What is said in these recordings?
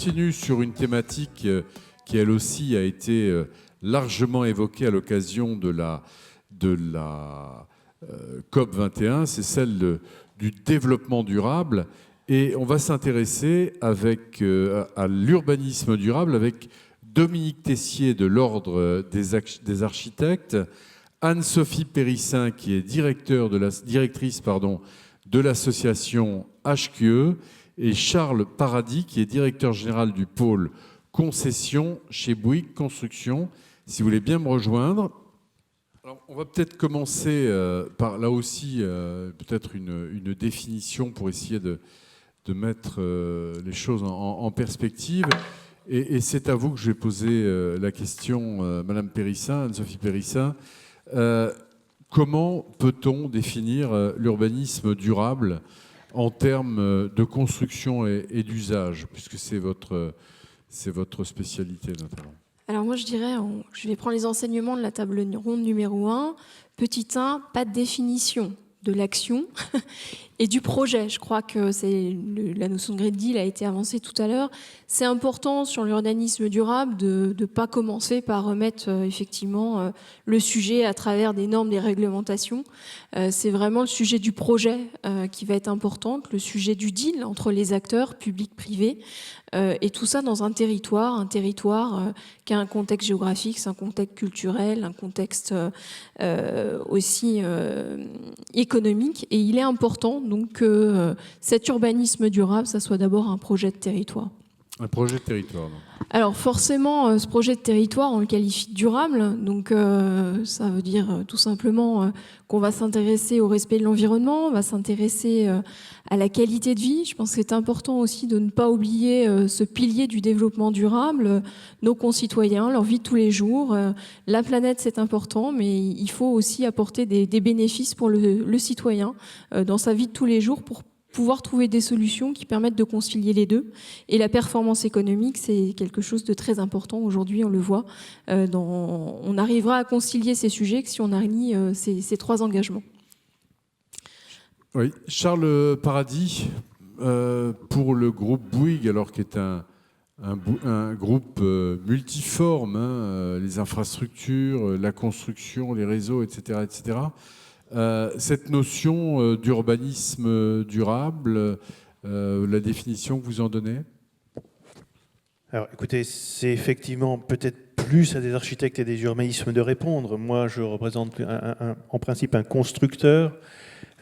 continue sur une thématique qui elle aussi a été largement évoquée à l'occasion de la COP 21, c'est celle du développement durable. Et on va s'intéresser à l'urbanisme durable avec Dominique Tessier de l'Ordre des architectes, Anne-Sophie Périssin qui est directrice de l'association HQE et Charles Paradis qui est directeur général du pôle concession chez Bouygues Construction. Si vous voulez bien me rejoindre. Alors, on va peut-être commencer par là aussi peut-être une définition pour essayer de mettre les choses en perspective. Et c'est à vous que je vais poser la question, Madame Périssin, Anne-Sophie Périssin. Comment peut-on définir l'urbanisme durable en termes de construction et d'usage, puisque c'est votre spécialité notamment? Alors moi je dirais, je vais prendre les enseignements de la table ronde numéro 1. Petit 1, pas de définition de l'action et du projet. Je crois que la notion de Green Deal a été avancée tout à l'heure. C'est important sur l'urbanisme durable de ne pas commencer par remettre effectivement le sujet à travers des normes, des réglementations. C'est vraiment le sujet du projet qui va être important, le sujet du deal entre les acteurs publics-privés. Et tout ça dans un territoire qui a un contexte géographique, c'est un contexte culturel, un contexte aussi économique. Et il est important donc que cet urbanisme durable, ça soit d'abord un projet de territoire. Un projet de territoire, non? Alors forcément, ce projet de territoire, on le qualifie de durable. Donc ça veut dire tout simplement qu'on va s'intéresser au respect de l'environnement, on va s'intéresser à la qualité de vie. Je pense que c'est important aussi de ne pas oublier ce pilier du développement durable, nos concitoyens, leur vie de tous les jours. La planète, c'est important, mais il faut aussi apporter des bénéfices pour le citoyen dans sa vie de tous les jours pour pouvoir trouver des solutions qui permettent de concilier les deux. Et la performance économique, c'est quelque chose de très important. Aujourd'hui, on le voit. On arrivera à concilier ces sujets que si on allie ces trois engagements. Oui. Charles Paradis, pour le groupe Bouygues, alors qui est un groupe multiforme, les infrastructures, la construction, les réseaux, etc., etc., cette notion d'urbanisme durable, la définition que vous en donnez? Alors écoutez, c'est effectivement peut-être plus à des architectes et des urbanismes de répondre. Moi, je représente en principe un constructeur.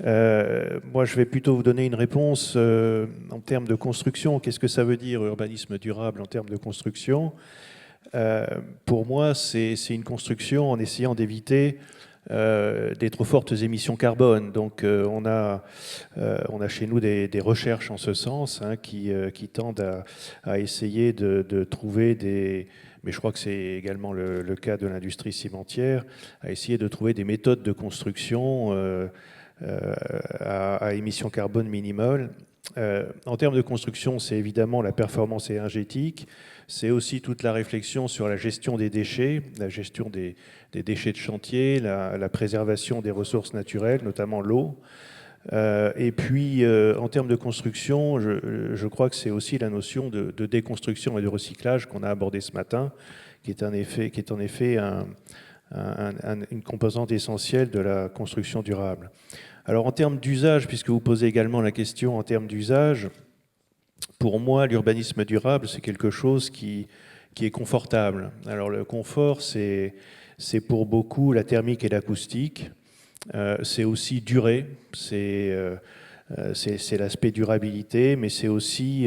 Moi, je vais plutôt vous donner une réponse en termes de construction. Qu'est-ce que ça veut dire, urbanisme durable, en termes de construction? Pour moi, c'est une construction en essayant d'éviter des trop fortes émissions carbone. Donc on a chez nous des recherches en ce sens qui tendent à essayer de trouver mais je crois que c'est également le cas de l'industrie cimentière, à essayer de trouver des méthodes de construction à émissions carbone minimales. En termes de construction, c'est évidemment la performance énergétique, c'est aussi toute la réflexion sur la gestion des déchets, la gestion des déchets de chantier, la préservation des ressources naturelles, notamment l'eau. Et puis, en termes de construction, je crois que c'est aussi la notion de déconstruction et de recyclage qu'on a abordé ce matin, qui est en effet une composante essentielle de la construction durable. Alors, en termes d'usage, puisque vous posez également la question en termes d'usage, pour moi, l'urbanisme durable, c'est quelque chose qui est confortable. Alors, le confort, c'est pour beaucoup la thermique et l'acoustique. C'est aussi durer, c'est l'aspect durabilité, mais c'est aussi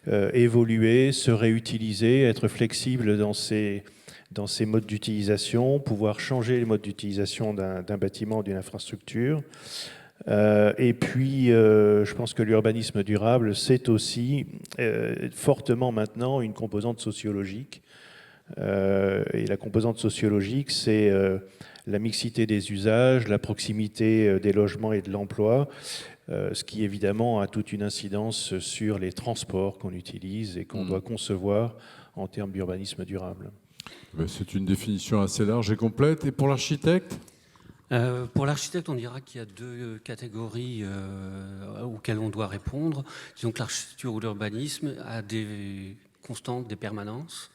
évoluer, se réutiliser, être flexible dans ces modes d'utilisation, pouvoir changer les modes d'utilisation d'un bâtiment, d'une infrastructure. Et puis, je pense que l'urbanisme durable, c'est aussi fortement maintenant une composante sociologique. Et la composante sociologique, c'est la mixité des usages, la proximité des logements et de l'emploi, ce qui évidemment a toute une incidence sur les transports qu'on utilise et qu'on doit concevoir en termes d'urbanisme durable. C'est une définition assez large et complète. Et pour l'architecte ? Pour l'architecte, on dira qu'il y a deux catégories auxquelles on doit répondre. Disons que l'architecture ou l'urbanisme a des constantes, des permanences,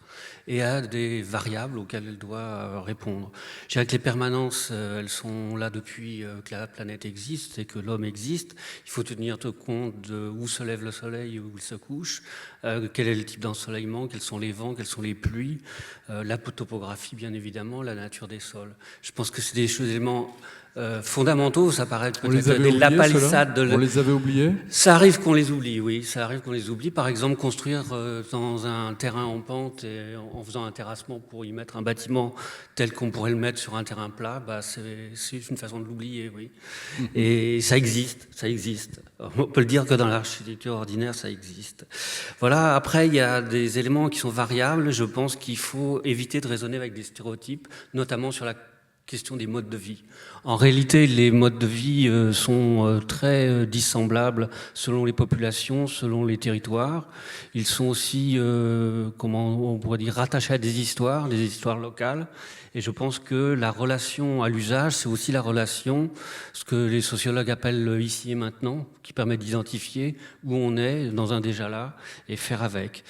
et à des variables auxquelles elle doit répondre. Je dirais que les permanences, elles sont là depuis que la planète existe et que l'homme existe. Il faut tenir compte de où se lève le soleil, où il se couche, quel est le type d'ensoleillement, quels sont les vents, quelles sont les pluies, la topographie bien évidemment, la nature des sols. Je pense que c'est des éléments fondamentaux, ça paraît peut-être la palissade de... On les avait oubliés? Ça arrive qu'on les oublie, oui, ça arrive qu'on les oublie. Par exemple, construire dans un terrain en pente et en faisant un terrassement pour y mettre un bâtiment tel qu'on pourrait le mettre sur un terrain plat, bah, c'est une façon de l'oublier, oui. Et ça existe, ça existe. On peut le dire que dans l'architecture ordinaire, ça existe. Voilà, après, il y a des éléments qui sont variables. Je pense qu'il faut éviter de raisonner avec des stéréotypes, notamment sur la question des modes de vie. En réalité, les modes de vie sont très dissemblables selon les populations, selon les territoires. Ils sont aussi, comment on pourrait dire, rattachés à des histoires locales. Et je pense que la relation à l'usage, c'est aussi la relation, ce que les sociologues appellent le ici et maintenant, qui permet d'identifier où on est dans un déjà là et faire avec.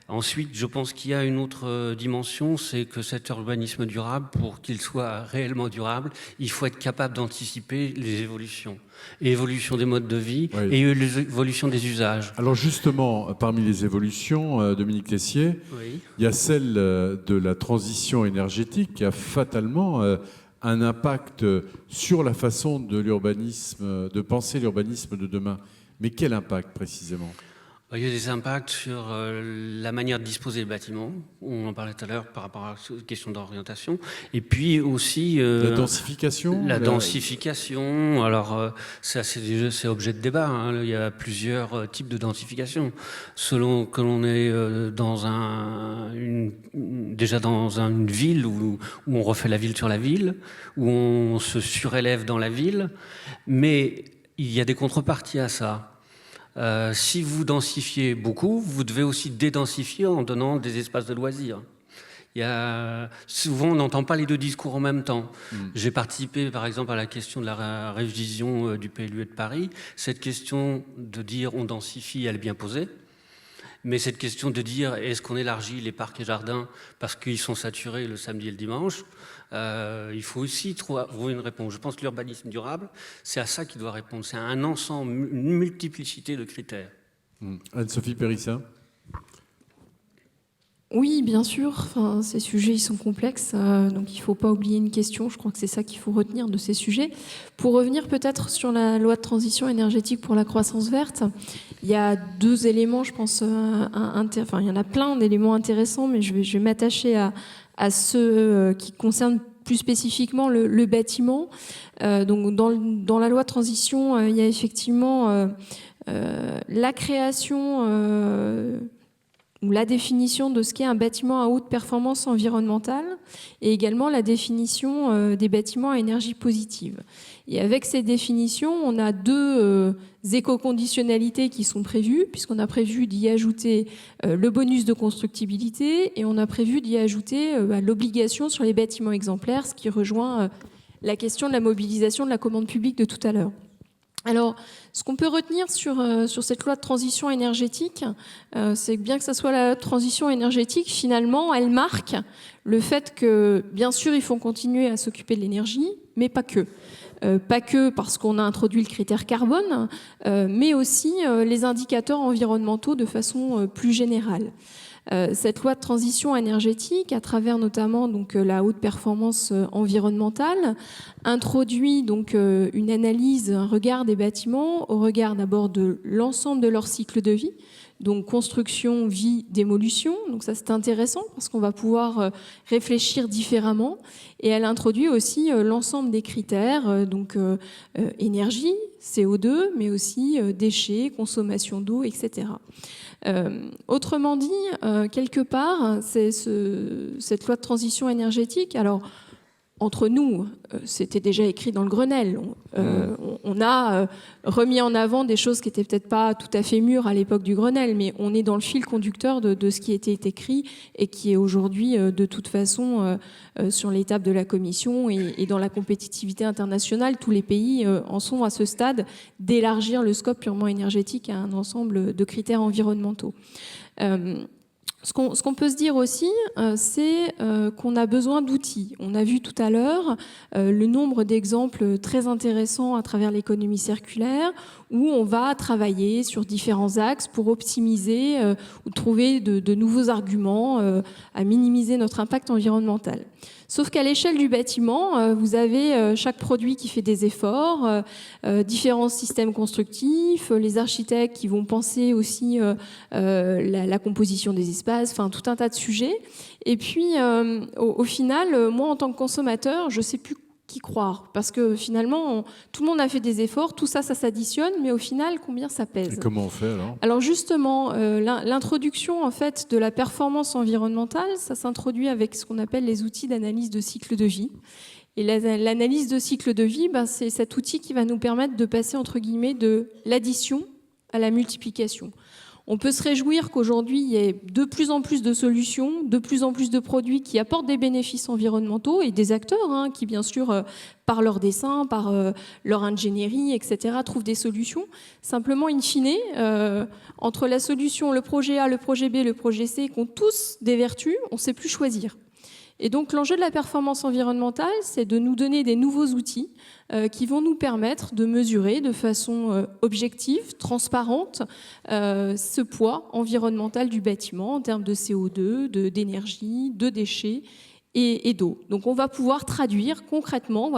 Ensuite, je pense qu'il y a une autre dimension, c'est que cet urbanisme durable, pour qu'il soit réellement durable, il faut être capable d'anticiper les évolutions. Et l'évolution des modes de vie, oui, et l'évolution des usages. Alors justement, parmi les évolutions, Dominique Tessier, oui, il y a celle de la transition énergétique qui a fatalement un impact sur la façon de l'urbanisme, de penser l'urbanisme de demain. Mais quel impact précisément ? Il y a des impacts sur la manière de disposer des bâtiments. On en parlait tout à l'heure par rapport à la question d'orientation. Et puis aussi... la densification. La densification. Alors, c'est objet de débat. Hein. Il y a plusieurs types de densification. Selon que l'on est déjà dans une ville où on refait la ville sur la ville, où on se surélève dans la ville. Mais il y a des contreparties à ça. Si vous densifiez beaucoup, vous devez aussi dédensifier en donnant des espaces de loisirs. Souvent, on n'entend pas les deux discours en même temps. J'ai participé, par exemple, à la question de la révision du PLUE de Paris. Cette question de dire on densifie, elle est bien posée. Mais cette question de dire est-ce qu'on élargit les parcs et jardins parce qu'ils sont saturés le samedi et le dimanche, il faut aussi trouver une réponse. Je pense que l'urbanisme durable, c'est à ça qu'il doit répondre. C'est un ensemble, une multiplicité de critères. Anne-Sophie Périssin. Oui, bien sûr. Enfin, ces sujets, ils sont complexes, donc il ne faut pas oublier une question. Je crois que c'est ça qu'il faut retenir de ces sujets. Pour revenir peut-être sur la loi de transition énergétique pour la croissance verte, il y a deux éléments, je pense, enfin, il y en a plein d'éléments intéressants, mais je vais m'attacher à ceux qui concernent plus spécifiquement le bâtiment. Donc, dans la loi de transition, il y a effectivement la création... ou la définition de ce qu'est un bâtiment à haute performance environnementale et également la définition des bâtiments à énergie positive. Et avec ces définitions, on a deux éco-conditionnalités qui sont prévues, puisqu'on a prévu d'y ajouter le bonus de constructibilité et on a prévu d'y ajouter l'obligation sur les bâtiments exemplaires, ce qui rejoint la question de la mobilisation de la commande publique de tout à l'heure. Alors, ce qu'on peut retenir sur cette loi de transition énergétique, c'est que bien que ça soit la transition énergétique, finalement, elle marque le fait que, bien sûr, il faut continuer à s'occuper de l'énergie, mais pas que. Pas que parce qu'on a introduit le critère carbone, mais aussi les indicateurs environnementaux de façon plus générale. Cette loi de transition énergétique, à travers notamment donc la haute performance environnementale, introduit donc une analyse, un regard des bâtiments au regard d'abord de l'ensemble de leur cycle de vie, donc construction, vie, démolution. Donc ça c'est intéressant parce qu'on va pouvoir réfléchir différemment. Et elle introduit aussi l'ensemble des critères, donc énergie, CO2, mais aussi déchets, consommation d'eau, etc. Autrement dit, quelque part, c'est cette loi de transition énergétique. Alors, entre nous, c'était déjà écrit dans le Grenelle. On a remis en avant des choses qui n'étaient peut-être pas tout à fait mûres à l'époque du Grenelle, mais on est dans le fil conducteur de ce qui était écrit et qui est aujourd'hui, de toute façon, sur l'étape de la Commission et dans la compétitivité internationale. Tous les pays en sont à ce stade d'élargir le scope purement énergétique à un ensemble de critères environnementaux. Ce qu'on peut se dire aussi, c'est qu'on a besoin d'outils. On a vu tout à l'heure le nombre d'exemples très intéressants à travers l'économie circulaire, où on va travailler sur différents axes pour optimiser ou trouver de nouveaux arguments à minimiser notre impact environnemental. Sauf qu'à l'échelle du bâtiment, vous avez chaque produit qui fait des efforts, différents systèmes constructifs, les architectes qui vont penser aussi la composition des espaces, enfin tout un tas de sujets. Et puis, au final, moi en tant que consommateur, je ne sais plus qui croire, parce que finalement, tout le monde a fait des efforts, tout ça, ça s'additionne, mais au final, combien ça pèse? Et comment on fait alors? Alors justement, l'introduction en fait de la performance environnementale, ça s'introduit avec ce qu'on appelle les outils d'analyse de cycle de vie. Et l'analyse de cycle de vie, c'est cet outil qui va nous permettre de passer entre guillemets de l'addition à la multiplication. On peut se réjouir qu'aujourd'hui, il y ait de plus en plus de solutions, de plus en plus de produits qui apportent des bénéfices environnementaux et des acteurs qui, bien sûr, par leur dessin, par leur ingénierie, etc., trouvent des solutions. Simplement, in fine, entre la solution, le projet A, le projet B, le projet C, qui ont tous des vertus, on ne sait plus choisir. Et donc, l'enjeu de la performance environnementale, c'est de nous donner des nouveaux outils qui vont nous permettre de mesurer de façon objective, transparente, ce poids environnemental du bâtiment en termes de CO2, d'énergie, de déchets et d'eau. Donc on va pouvoir traduire concrètement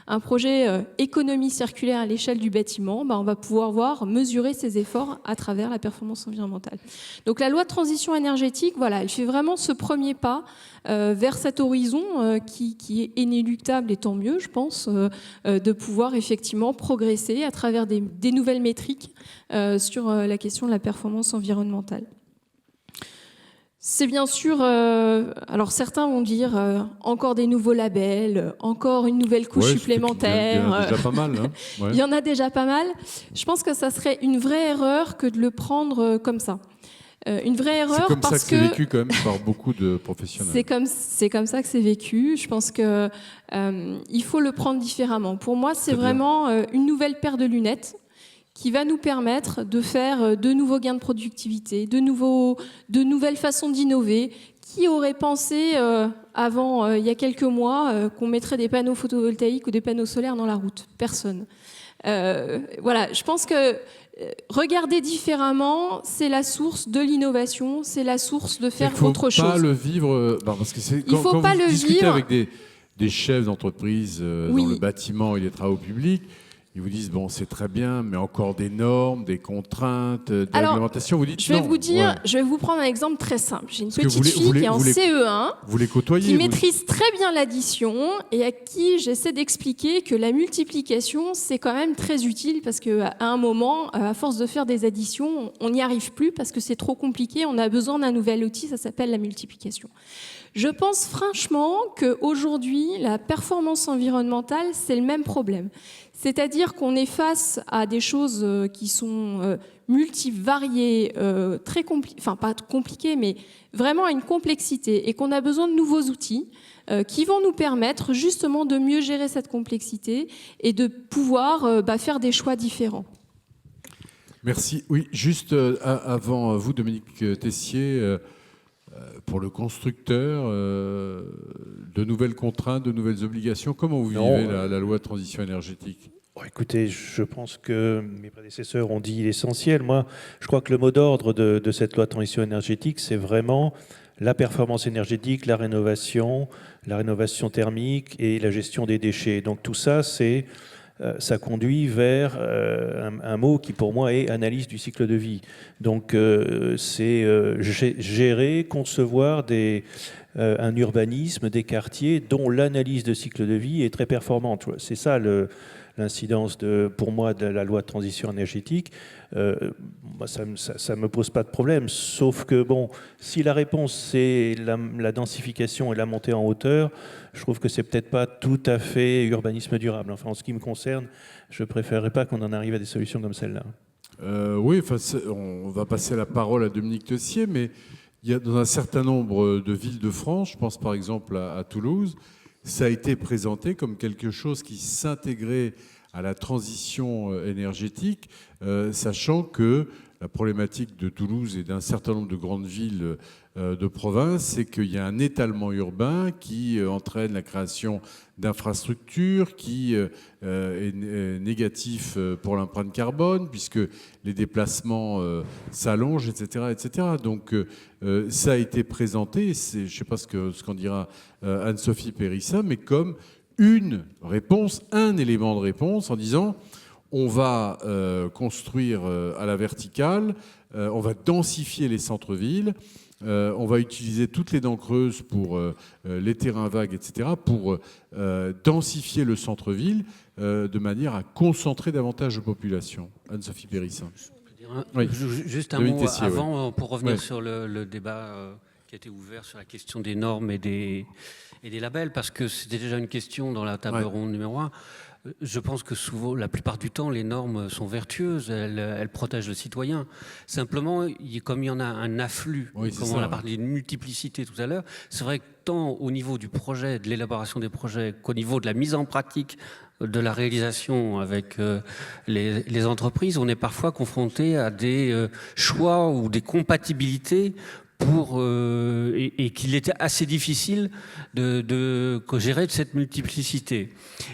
un projet économie circulaire à l'échelle du bâtiment. On va pouvoir mesurer ses efforts à travers la performance environnementale. Donc la loi de transition énergétique, elle fait vraiment ce premier pas vers cet horizon qui est inéluctable, et tant mieux, je pense, de pouvoir effectivement progresser à travers des nouvelles métriques sur la question de la performance environnementale. C'est bien sûr, alors certains vont dire encore des nouveaux labels, encore une nouvelle couche supplémentaire. Il y en a déjà pas mal. Hein. Ouais. Il y en a déjà pas mal. Je pense que ça serait une vraie erreur que de le prendre comme ça. Une vraie erreur parce que c'est vécu quand même par beaucoup de professionnels. C'est comme ça que c'est vécu. Je pense que il faut le prendre différemment. Pour moi, c'est vraiment une nouvelle paire de lunettes qui va nous permettre de faire de nouveaux gains de productivité, de nouvelles façons d'innover. Qui aurait pensé avant, il y a quelques mois, qu'on mettrait des panneaux photovoltaïques ou des panneaux solaires dans la route? Personne. Je pense que regarder différemment, c'est la source de l'innovation, c'est la source de faire autre chose. Il ne faut pas le vivre, parce que c'est quand vous discutez avec des chefs d'entreprise dans le bâtiment et les travaux publics, ils vous disent, c'est très bien, mais encore des normes, des contraintes, de réglementation. Vous dites je vais vous prendre un exemple très simple. J'ai une petite fille qui est en CE1, vous les côtoyez, qui maîtrise très bien l'addition et à qui j'essaie d'expliquer que la multiplication, c'est quand même très utile parce qu'à un moment, à force de faire des additions, on n'y arrive plus parce que c'est trop compliqué. On a besoin d'un nouvel outil, ça s'appelle la multiplication. Je pense franchement qu'aujourd'hui, la performance environnementale, c'est le même problème. C'est-à-dire qu'on est face à des choses qui sont multivariées, très compliquées, enfin pas compliquées, mais vraiment à une complexité, et qu'on a besoin de nouveaux outils qui vont nous permettre justement de mieux gérer cette complexité et de pouvoir faire des choix différents. Merci. Oui, juste avant vous, Dominique Tessier, pour le constructeur, de nouvelles contraintes, de nouvelles obligations, comment vous vivez la loi de transition énergétique ? Écoutez, je pense que mes prédécesseurs ont dit l'essentiel. Moi, je crois que le mot d'ordre de cette loi de transition énergétique, c'est vraiment la performance énergétique, la rénovation thermique et la gestion des déchets. Donc tout ça, ça conduit vers un mot qui pour moi est analyse du cycle de vie. Donc c'est gérer, concevoir un urbanisme, des quartiers dont l'analyse de cycle de vie est très performante. C'est ça l'incidence pour moi de la loi de transition énergétique. Ça ne me pose pas de problème, sauf que si la réponse c'est la densification et la montée en hauteur, je trouve que c'est peut-être pas tout à fait urbanisme durable. Enfin, en ce qui me concerne, je préférerais pas qu'on en arrive à des solutions comme celle-là. Oui, on va passer la parole à Dominique Tessier, mais il y a dans un certain nombre de villes de France, je pense par exemple à Toulouse, ça a été présenté comme quelque chose qui s'intégrait à la transition énergétique, sachant que la problématique de Toulouse et d'un certain nombre de grandes villes de province, c'est qu'il y a un étalement urbain qui entraîne la création d'infrastructures, qui est négatif pour l'empreinte carbone, puisque les déplacements s'allongent, etc., etc. Donc ça a été présenté, je ne sais pas ce qu'en dira Anne-Sophie Périssa, mais comme une réponse, un élément de réponse, en disant on va construire à la verticale, on va densifier les centres-villes, on va utiliser toutes les dents creuses pour les terrains vagues, etc., pour densifier le centre-ville de manière à concentrer davantage de population. Anne-Sophie Périssa. Oui. Juste un mot Tessier, avant, pour revenir oui. sur le débat qui a été ouvert sur la question des normes et des labels, parce que c'était déjà une question dans la table ronde numéro 1. Je pense que souvent, la plupart du temps, les normes sont vertueuses, elles protègent le citoyen. Simplement, comme il y en a un afflux, comme on a parlé de multiplicité tout à l'heure, c'est vrai que tant au niveau du projet, de l'élaboration des projets, qu'au niveau de la mise en pratique de la réalisation avec les entreprises, on est parfois confronté à des choix ou des compatibilités et qu'il était assez difficile de gérer cette multiplicité.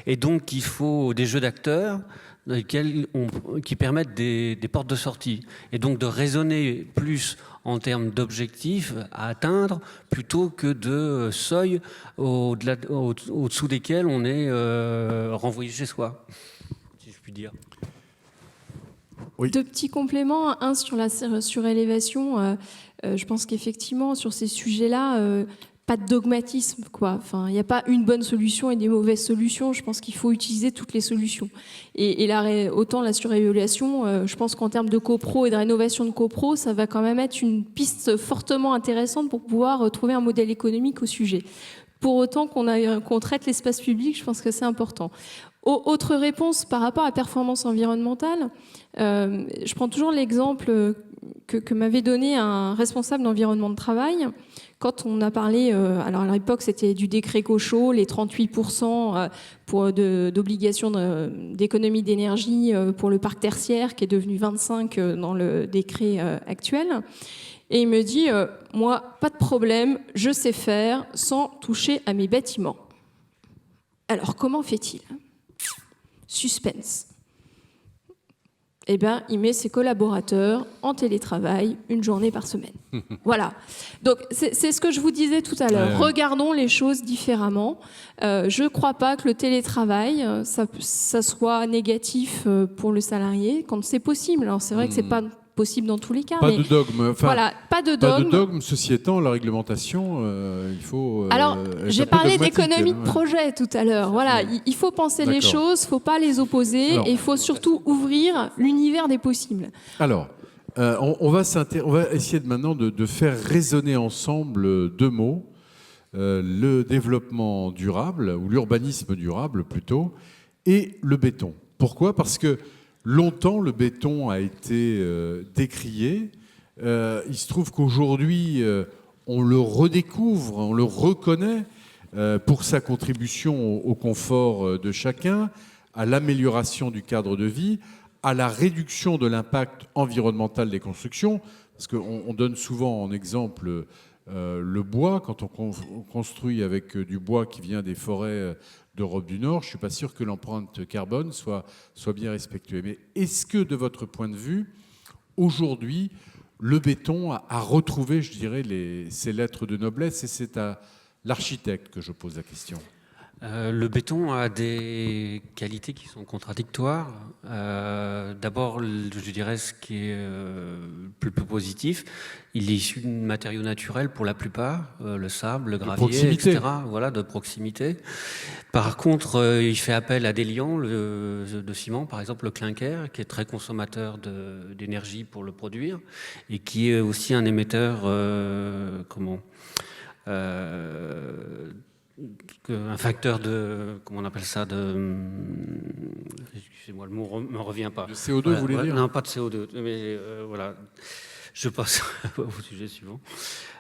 Et donc, il faut des jeux d'acteurs qui permettent des portes de sortie. Et donc, de raisonner plus en termes d'objectifs à atteindre plutôt que de seuils au-dessous desquels on est renvoyé chez soi, si je puis dire. Oui. Deux petits compléments. Un sur la surélévation. Je pense qu'effectivement, sur ces sujets-là, pas de dogmatisme, quoi. Enfin, il n'y a pas une bonne solution et des mauvaises solutions. Je pense qu'il faut utiliser toutes les solutions. Et autant la surévaluation, je pense qu'en termes de copro et de rénovation de copro, ça va quand même être une piste fortement intéressante pour pouvoir trouver un modèle économique au sujet. Pour autant qu'on traite l'espace public, je pense que c'est important. Autre réponse par rapport à la performance environnementale, je prends toujours l'exemple que m'avait donné un responsable d'environnement de travail quand on a parlé, alors à l'époque c'était du décret Cochot, les 38% d'obligation d'économie d'énergie pour le parc tertiaire qui est devenu 25% dans le décret actuel. Et il me dit, moi, pas de problème, je sais faire sans toucher à mes bâtiments. Alors comment fait-il ? Suspense. Eh bien, il met ses collaborateurs en télétravail une journée par semaine. Voilà. Donc, c'est ce que je vous disais tout à l'heure. Regardons les choses différemment. Je ne crois pas que le télétravail, ça soit négatif pour le salarié quand c'est possible. Alors, c'est vrai que ce n'est pas possible dans tous les cas. Pas de dogme. Enfin, voilà, pas de dogme. Pas de dogme. Ceci étant, la réglementation, il faut. Alors, j'ai parlé d'économie de projet tout à l'heure. Voilà, il faut penser les choses, il ne faut pas les opposer, et il faut surtout ouvrir l'univers des possibles. Alors, on va essayer maintenant de faire résonner ensemble deux mots. Le développement durable, ou l'urbanisme durable plutôt, et le béton. Pourquoi ? Parce que longtemps, le béton a été décrié. Il se trouve qu'aujourd'hui, on le redécouvre, on le reconnaît pour sa contribution au confort de chacun, à l'amélioration du cadre de vie, à la réduction de l'impact environnemental des constructions. Parce qu'on donne souvent en exemple le bois. Quand on construit avec du bois qui vient des forêts d'Europe du Nord, je ne suis pas sûr que l'empreinte carbone soit bien respectuée. Mais est-ce que, de votre point de vue, aujourd'hui, le béton a retrouvé, je dirais, ses lettres de noblesse, et c'est à l'architecte que je pose la question. Le béton a des qualités qui sont contradictoires. D'abord, je dirais ce qui est le plus positif, il est issu de matériaux naturels pour la plupart, le sable, le gravier, etc. Voilà, de proximité. Par contre, il fait appel à des liants de ciment, par exemple le clinker, qui est très consommateur d'énergie pour le produire et qui est aussi un émetteur, un facteur de, comment on appelle ça, excusez-moi, le mot ne me revient pas. Le CO2, vous voulez dire ? Non, pas de CO2, mais voilà. Je passe au sujet suivant.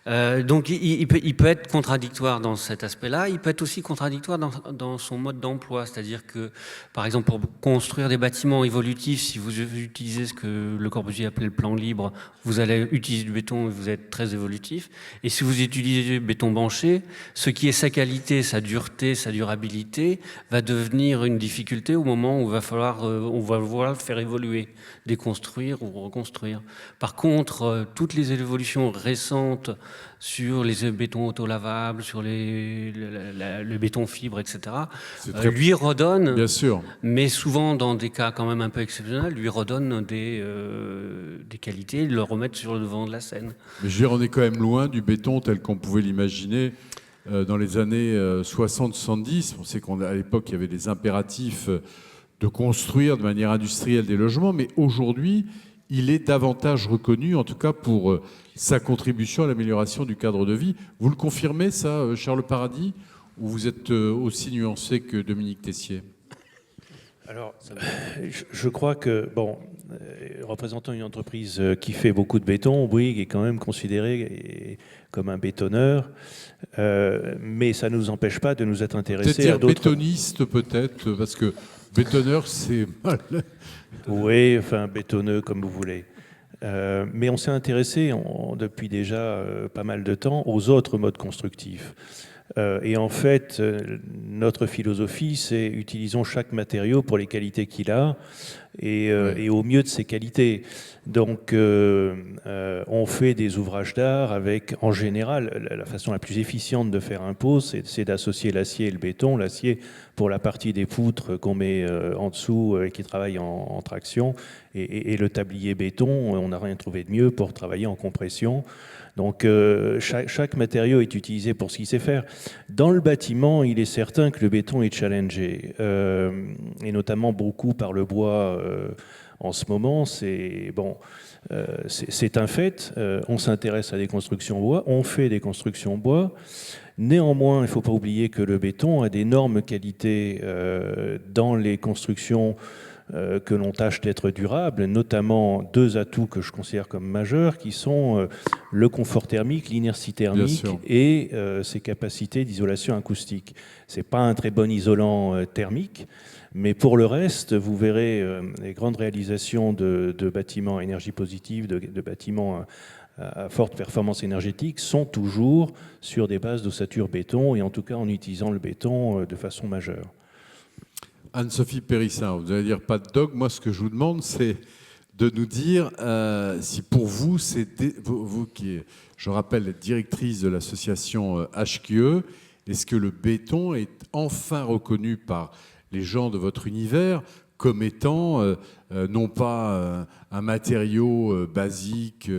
Donc il peut être contradictoire dans cet aspect-là, il peut être aussi contradictoire dans son mode d'emploi, c'est-à-dire que, par exemple, pour construire des bâtiments évolutifs, si vous utilisez ce que Le Corbusier appelait le plan libre, vous allez utiliser du béton et vous êtes très évolutif. Et si vous utilisez du béton banché, ce qui est sa qualité, sa dureté, sa durabilité, va devenir une difficulté au moment où on va vouloir le faire évoluer, déconstruire ou reconstruire. Par contre, toutes les évolutions récentes sur les bétons autolavables, sur le béton fibre, etc., lui redonne, bien sûr, mais souvent dans des cas quand même un peu exceptionnels, lui redonne des qualités, le remettre sur le devant de la scène. Mais je veux dire, on est quand même loin du béton tel qu'on pouvait l'imaginer dans les années 60-70. On sait qu'à l'époque, il y avait des impératifs de construire de manière industrielle des logements, mais aujourd'hui, il est davantage reconnu, en tout cas pour sa contribution à l'amélioration du cadre de vie. Vous le confirmez, ça, Charles Paradis, ou vous êtes aussi nuancé que Dominique Tessier? Alors, je crois que, représentant une entreprise qui fait beaucoup de béton, Bouygues est quand même considéré comme un bétonneur, mais ça ne nous empêche pas de nous être intéressés à d'autres... bétoniste peut-être, parce que bétonneur, c'est mal. Oui, enfin, bétonneux, comme vous voulez. Mais on s'est intéressé depuis déjà pas mal de temps aux autres modes constructifs. Et en fait, notre philosophie, c'est utilisons chaque matériau pour les qualités qu'il a et au mieux de ses qualités. Donc, on fait des ouvrages d'art avec, en général, la façon la plus efficiente de faire un pot, c'est d'associer l'acier et le béton. L'acier pour la partie des poutres qu'on met en dessous et qui travaille en traction, et le tablier béton, on n'a rien trouvé de mieux pour travailler en compression. Donc chaque matériau est utilisé pour ce qu'il sait faire. Dans le bâtiment, il est certain que le béton est challengé, et notamment beaucoup par le bois en ce moment. C'est un fait. On s'intéresse à des constructions bois, on fait des constructions bois. Néanmoins, il ne faut pas oublier que le béton a d'énormes qualités dans les constructions que l'on tâche d'être durable, notamment deux atouts que je considère comme majeurs, qui sont le confort thermique, l'inertie thermique et ses capacités d'isolation acoustique. Ce n'est pas un très bon isolant thermique, mais pour le reste, vous verrez les grandes réalisations de bâtiments à énergie positive, de bâtiments à forte performance énergétique, sont toujours sur des bases d'ossature béton, et en tout cas en utilisant le béton de façon majeure. Anne-Sophie Périssin, vous allez dire pas de dogme. Moi, ce que je vous demande, c'est de nous dire si pour vous, vous qui, je rappelle, êtes directrice de l'association HQE, est-ce que le béton est enfin reconnu par les gens de votre univers comme étant non pas un matériau basique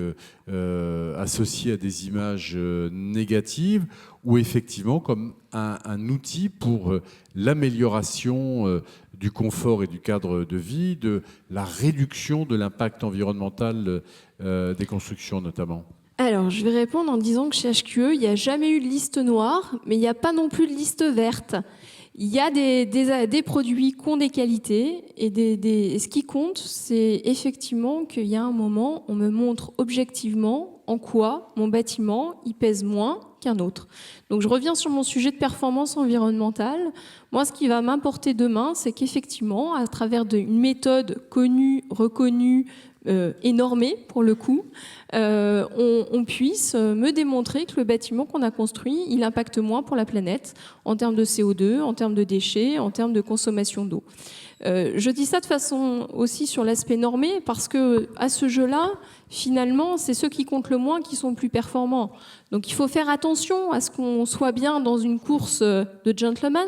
associé à des images négatives, ou effectivement comme un outil pour l'amélioration du confort et du cadre de vie, de la réduction de l'impact environnemental des constructions notamment? Alors, je vais répondre en disant que chez HQE, il n'y a jamais eu de liste noire, mais il n'y a pas non plus de liste verte. Il y a des produits qui ont des qualités, et ce qui compte, c'est effectivement qu'il y a un moment, on me montre objectivement en quoi mon bâtiment, il pèse moins qu'un autre. Donc je reviens sur mon sujet de performance environnementale. Moi, ce qui va m'importer demain, c'est qu'effectivement, à travers une méthode connue, reconnue, et normée pour le coup, on puisse me démontrer que le bâtiment qu'on a construit, il impacte moins pour la planète en termes de CO2, en termes de déchets, en termes de consommation d'eau. Je dis ça de façon aussi sur l'aspect normé, parce que à ce jeu-là, finalement, c'est ceux qui comptent le moins qui sont le plus performants. Donc il faut faire attention à ce qu'on soit bien dans une course de gentlemen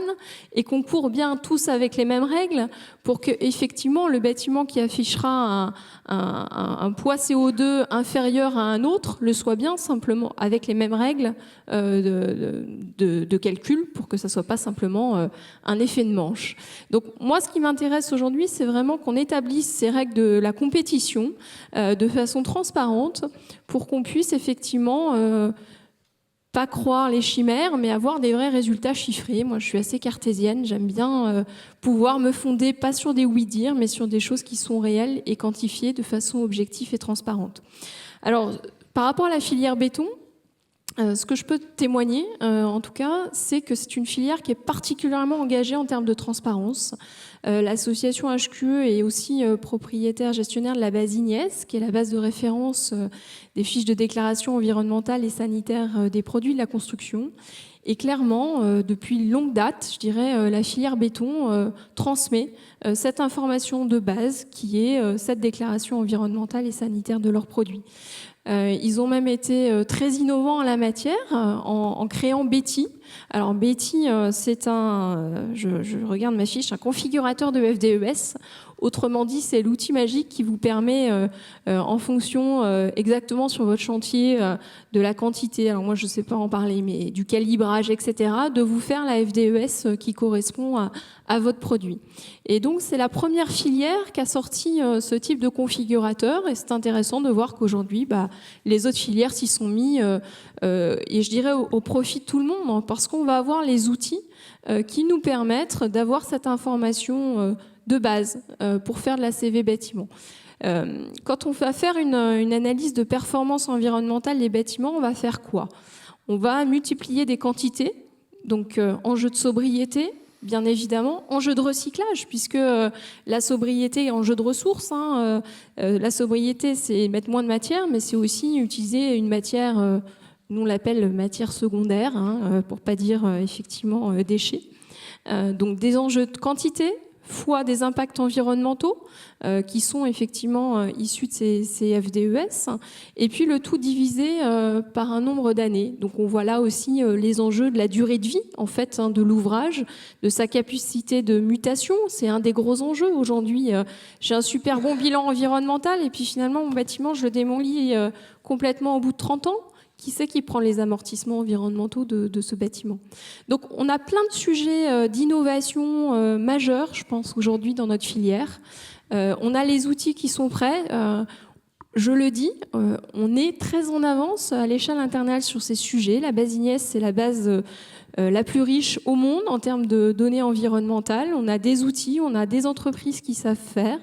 et qu'on court bien tous avec les mêmes règles pour que effectivement le bâtiment qui affichera un poids CO2 inférieur à un autre le soit bien simplement avec les mêmes règles de calcul, pour que ça soit pas simplement un effet de manche. Donc moi, ce qui m'intéresse aujourd'hui, c'est vraiment qu'on établisse ces règles de la compétition de façon transparente pour qu'on puisse effectivement pas croire les chimères, mais avoir des vrais résultats chiffrés. Moi, je suis assez cartésienne. J'aime bien pouvoir me fonder, pas sur des oui-dire, mais sur des choses qui sont réelles et quantifiées de façon objective et transparente. Alors, par rapport à la filière béton, ce que je peux témoigner, en tout cas, c'est que c'est une filière qui est particulièrement engagée en termes de transparence. L'association HQE est aussi propriétaire gestionnaire de la base IGNES, qui est la base de référence des fiches de déclaration environnementale et sanitaire des produits de la construction. Et clairement, depuis longue date, je dirais, la filière béton transmet cette information de base qui est cette déclaration environnementale et sanitaire de leurs produits. Ils ont même été très innovants en la matière en créant Betty. Alors Betty, c'est je regarde ma fiche, un configurateur de FDES. Autrement dit, c'est l'outil magique qui vous permet, en fonction exactement sur votre chantier de la quantité, alors moi je ne sais pas en parler, mais du calibrage, etc., de vous faire la FDES qui correspond à votre produit. Et donc c'est la première filière qui a sorti ce type de configurateur, et c'est intéressant de voir qu'aujourd'hui, les autres filières s'y sont mis, et je dirais au profit de tout le monde, hein, parce qu'on va avoir les outils qui nous permettent d'avoir cette information de base pour faire de la CV bâtiment. Quand on va faire une analyse de performance environnementale des bâtiments, on va faire quoi? On va multiplier des quantités, donc enjeu de sobriété, bien évidemment, enjeu de recyclage, puisque la sobriété est enjeu de ressources. La sobriété, c'est mettre moins de matière, mais c'est aussi utiliser une matière, nous on l'appelle matière secondaire, pour pas dire effectivement déchets. Donc des enjeux de quantité, fois des impacts environnementaux qui sont effectivement issus de ces FDES, et puis le tout divisé par un nombre d'années. Donc on voit là aussi les enjeux de la durée de vie en fait de l'ouvrage, de sa capacité de mutation. C'est un des gros enjeux aujourd'hui. J'ai un super bon bilan environnemental et puis finalement mon bâtiment je le démolis complètement au bout de 30 ans. Qui c'est qui prend les amortissements environnementaux de ce bâtiment? Donc on a plein de sujets d'innovation majeurs, je pense, aujourd'hui dans notre filière. On a les outils qui sont prêts. Je le dis, on est très en avance à l'échelle internationale sur ces sujets. La base IGNES, c'est la base la plus riche au monde en termes de données environnementales. On a des outils, on a des entreprises qui savent faire.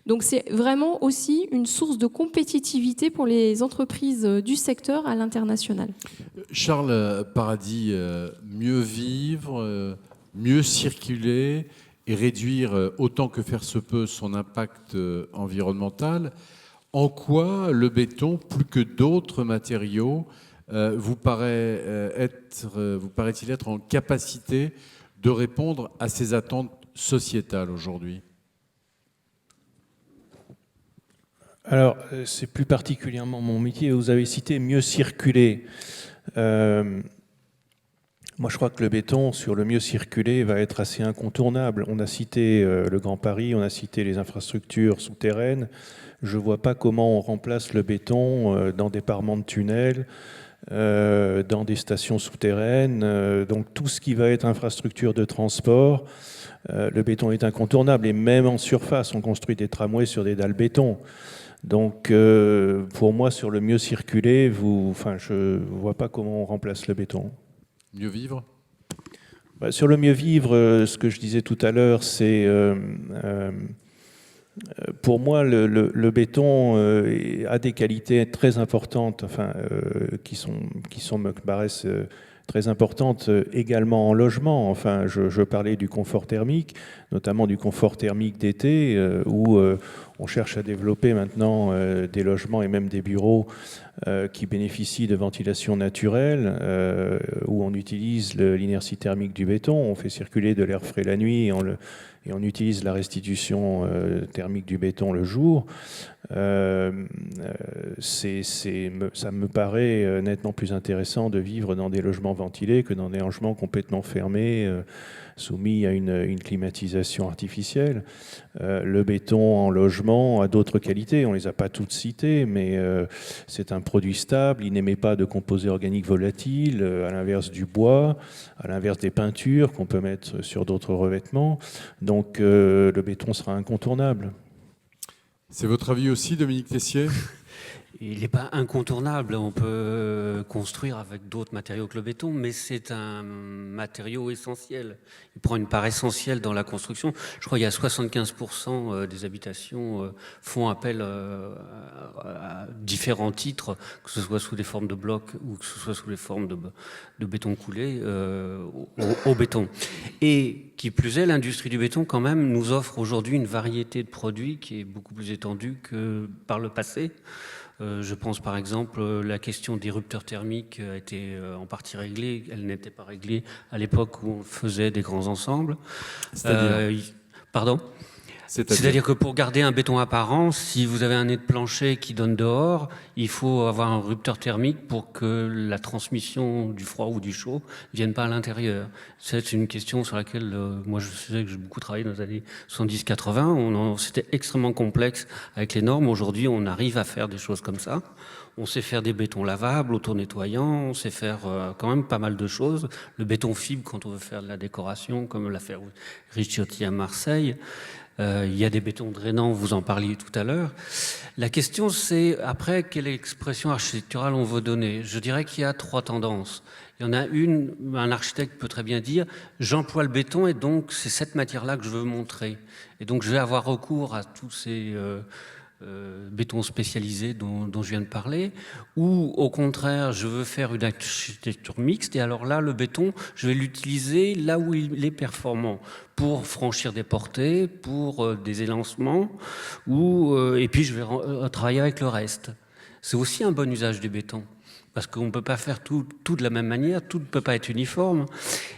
Donc c'est vraiment aussi une source de compétitivité pour les entreprises du secteur à l'international. Charles Paradis, mieux vivre, mieux circuler et réduire autant que faire se peut son impact environnemental. En quoi le béton, plus que d'autres matériaux, vous paraît-il être en capacité de répondre à ces attentes sociétales aujourd'hui ? Alors, c'est plus particulièrement mon métier. Vous avez cité mieux circuler. Moi, je crois que le béton, sur le mieux circuler, va être assez incontournable. On a cité le Grand Paris, on a cité les infrastructures souterraines. Je ne vois pas comment on remplace le béton dans des parements de tunnels, dans des stations souterraines. Donc, tout ce qui va être infrastructure de transport, le béton est incontournable. Et même en surface, on construit des tramways sur des dalles béton. Donc, pour moi, sur le mieux circuler, je ne vois pas comment on remplace le béton. Mieux vivre ? Sur le mieux vivre, ce que je disais tout à l'heure, c'est... pour moi, le béton a des qualités très importantes, qui me paraissent très importantes également en logement. Enfin, je parlais du confort thermique, notamment du confort thermique d'été, où on cherche à développer maintenant des logements et même des bureaux qui bénéficient de ventilation naturelle, où on utilise l'inertie thermique du béton, on fait circuler de l'air frais la nuit et on utilise la restitution thermique du béton le jour. Ça me paraît nettement plus intéressant de vivre dans des logements ventilés que dans des logements complètement fermés, soumis à une climatisation artificielle. Le béton en logement a d'autres qualités, on ne les a pas toutes citées, mais c'est un produit stable, il n'émet pas de composés organiques volatiles, à l'inverse du bois, à l'inverse des peintures qu'on peut mettre sur d'autres revêtements. Donc le béton sera incontournable. C'est votre avis aussi, Dominique Tessier ? il n'est pas incontournable. On peut construire avec d'autres matériaux que le béton, mais c'est un matériau essentiel. Il prend une part essentielle dans la construction. Je crois qu'il y a 75% des habitations font appel à différents titres, que ce soit sous des formes de blocs ou que ce soit sous les formes de béton coulé au béton. Et qui plus est, l'industrie du béton, quand même, nous offre aujourd'hui une variété de produits qui est beaucoup plus étendue que par le passé. Je pense par exemple la question des rupteurs thermiques a été en partie réglée. Elle n'était pas réglée à l'époque où on faisait des grands ensembles. Pardon ? C'est-à-dire que pour garder un béton apparent, si vous avez un nez de plancher qui donne dehors, il faut avoir un rupteur thermique pour que la transmission du froid ou du chaud ne vienne pas à l'intérieur. C'est une question sur laquelle, moi je sais que j'ai beaucoup travaillé dans les années 70-80. C'était extrêmement complexe avec les normes. Aujourd'hui, on arrive à faire des choses comme ça. On sait faire des bétons lavables, auto-nettoyants, on sait faire quand même pas mal de choses. Le béton fibre, quand on veut faire de la décoration, comme l'a fait Ricciotti à Marseille. Il y a des bétons drainants, vous en parliez tout à l'heure. La question, c'est après, quelle expression architecturale on veut donner ? Je dirais qu'il y a 3 tendances. Il y en a une, un architecte peut très bien dire « j'emploie le béton et donc c'est cette matière-là que je veux montrer ». Et donc je vais avoir recours à tous ces bétons spécialisés dont je viens de parler, ou au contraire, je veux faire une architecture mixte, et alors là, le béton, je vais l'utiliser là où il est performant, pour franchir des portées, pour des élancements, et puis je vais travailler avec le reste. C'est aussi un bon usage du béton. Parce qu'on ne peut pas faire tout de la même manière, tout ne peut pas être uniforme.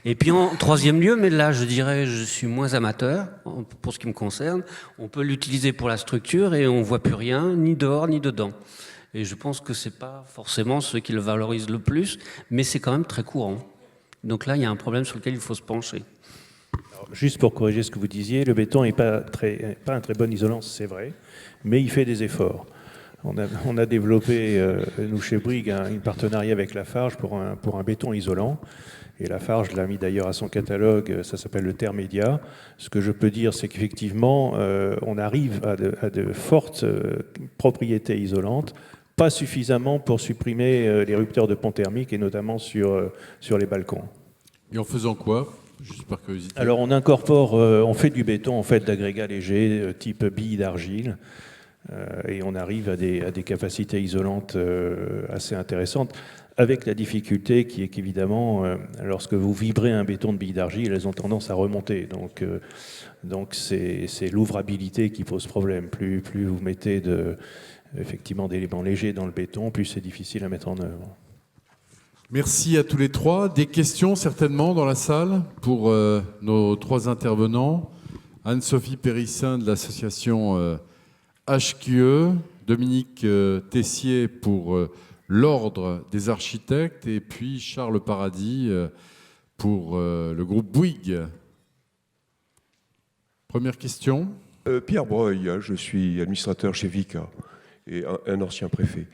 Et puis en 3e lieu, mais là je dirais je suis moins amateur pour ce qui me concerne, on peut l'utiliser pour la structure et on ne voit plus rien, ni dehors ni dedans. Et je pense que ce n'est pas forcément ce qui le valorise le plus, mais c'est quand même très courant. Donc là, il y a un problème sur lequel il faut se pencher. Alors, juste pour corriger ce que vous disiez, le béton n'est pas un très bon isolant, c'est vrai, mais il fait des efforts. On a développé, nous chez Bouygues, un partenariat avec Lafarge pour un béton isolant. Et Lafarge l'a mis d'ailleurs à son catalogue, ça s'appelle le Thermédia. Ce que je peux dire, c'est qu'effectivement, on arrive à de fortes propriétés isolantes, pas suffisamment pour supprimer les rupteurs de pont thermique, et notamment sur les balcons. Et en faisant quoi ? Juste par curiosité. Alors on incorpore, on fait du béton en fait d'agrégats légers, type billes d'argile. Et on arrive à des capacités isolantes assez intéressantes, avec la difficulté qui est qu'évidemment, lorsque vous vibrez un béton de billes d'argile, elles ont tendance à remonter. Donc c'est l'ouvrabilité qui pose problème. Plus vous mettez effectivement d'éléments légers dans le béton, plus c'est difficile à mettre en œuvre. Merci à tous les 3. Des questions certainement dans la salle pour nos 3 intervenants. Anne-Sophie Périssin de l'association HQE, Dominique Tessier pour l'Ordre des architectes et puis Charles Paradis pour le groupe Bouygues. Première question. Pierre Breuil, je suis administrateur chez Vicat et un ancien préfet.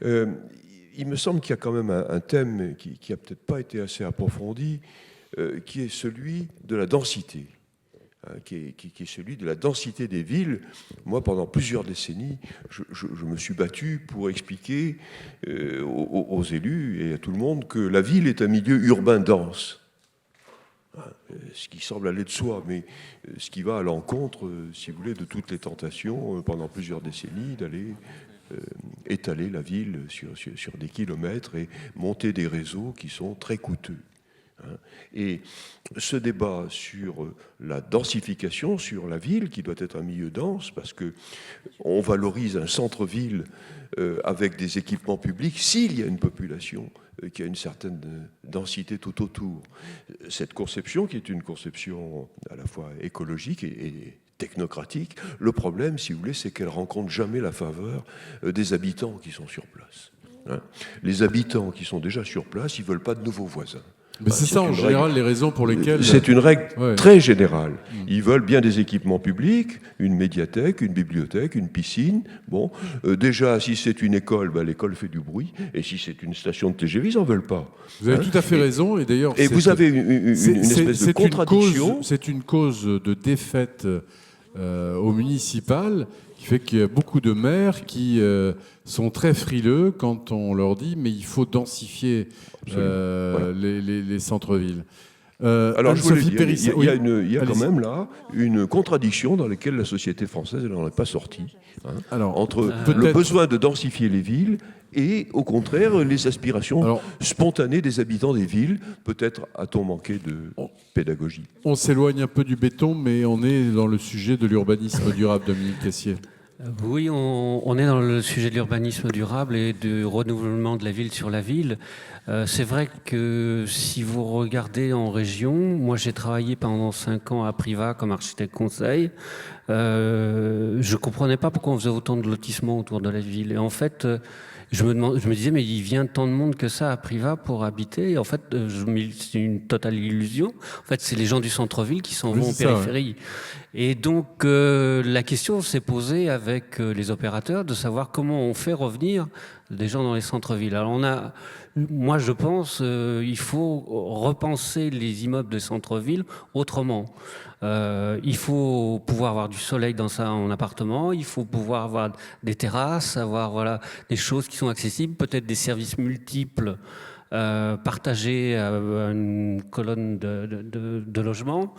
Il me semble qu'il y a quand même un thème qui n'a peut-être pas été assez approfondi, qui est celui de la densité. Qui est celui de la densité des villes. Moi, pendant plusieurs décennies, je me suis battu pour expliquer aux élus et à tout le monde que la ville est un milieu urbain dense. Ce qui semble aller de soi, mais ce qui va à l'encontre, si vous voulez, de toutes les tentations pendant plusieurs décennies d'aller étaler la ville sur des kilomètres et monter des réseaux qui sont très coûteux. Et ce débat sur la densification, sur la ville, qui doit être un milieu dense, parce qu'on valorise un centre-ville avec des équipements publics s'il y a une population qui a une certaine densité tout autour. Cette conception, qui est une conception à la fois écologique et technocratique, le problème, si vous voulez, c'est qu'elle ne rencontre jamais la faveur des habitants qui sont sur place. Les habitants qui sont déjà sur place, ils ne veulent pas de nouveaux voisins. Mais c'est ça, en général, les raisons pour lesquelles... C'est une règle très générale. Ils veulent bien des équipements publics, une médiathèque, une bibliothèque, une piscine. Bon, déjà, si c'est une école, l'école fait du bruit. Et si c'est une station de TGV, ils n'en veulent pas. Vous avez tout à fait raison. Et d'ailleurs, vous avez une espèce de contradiction. C'est une cause de défaite au municipal, qui fait qu'il y a beaucoup de maires qui sont très frileux quand on leur dit mais il faut densifier Voilà. les centres-villes. Alors, je voulais Anne-Sophie dire, Périssin, il y a, oui. il y a quand Allez-y. même là une contradiction dans laquelle la société française n'en est pas sortie, hein, Alors, entre le peut-être- besoin de densifier les villes et, au contraire, les aspirations Alors- spontanées des habitants des villes. Peut-être a-t-on manqué de pédagogie. On s'éloigne un peu du béton, mais on est dans le sujet de l'urbanisme durable, Dominique Tessier. Oui, on est dans le sujet de l'urbanisme durable et du renouvellement de la ville sur la ville. C'est vrai que si vous regardez en région, moi j'ai travaillé pendant 5 ans à Priva comme architecte conseil. Je ne comprenais pas pourquoi on faisait autant de lotissements autour de la ville. Et en fait, je me disais, mais il vient tant de monde que ça à Priva pour habiter. Et en fait, c'est une totale illusion. En fait, c'est les gens du centre-ville qui s'en Oui, vont en c'est ça, périphérie. Et donc, la question s'est posée avec les opérateurs de savoir comment on fait revenir des gens dans les centres-villes. Alors, moi, je pense il faut repenser les immeubles des centres-villes autrement. Il faut pouvoir avoir du soleil dans son appartement, il faut pouvoir avoir des terrasses, avoir des choses qui sont accessibles, peut-être des services multiples partagés à une colonne de logement.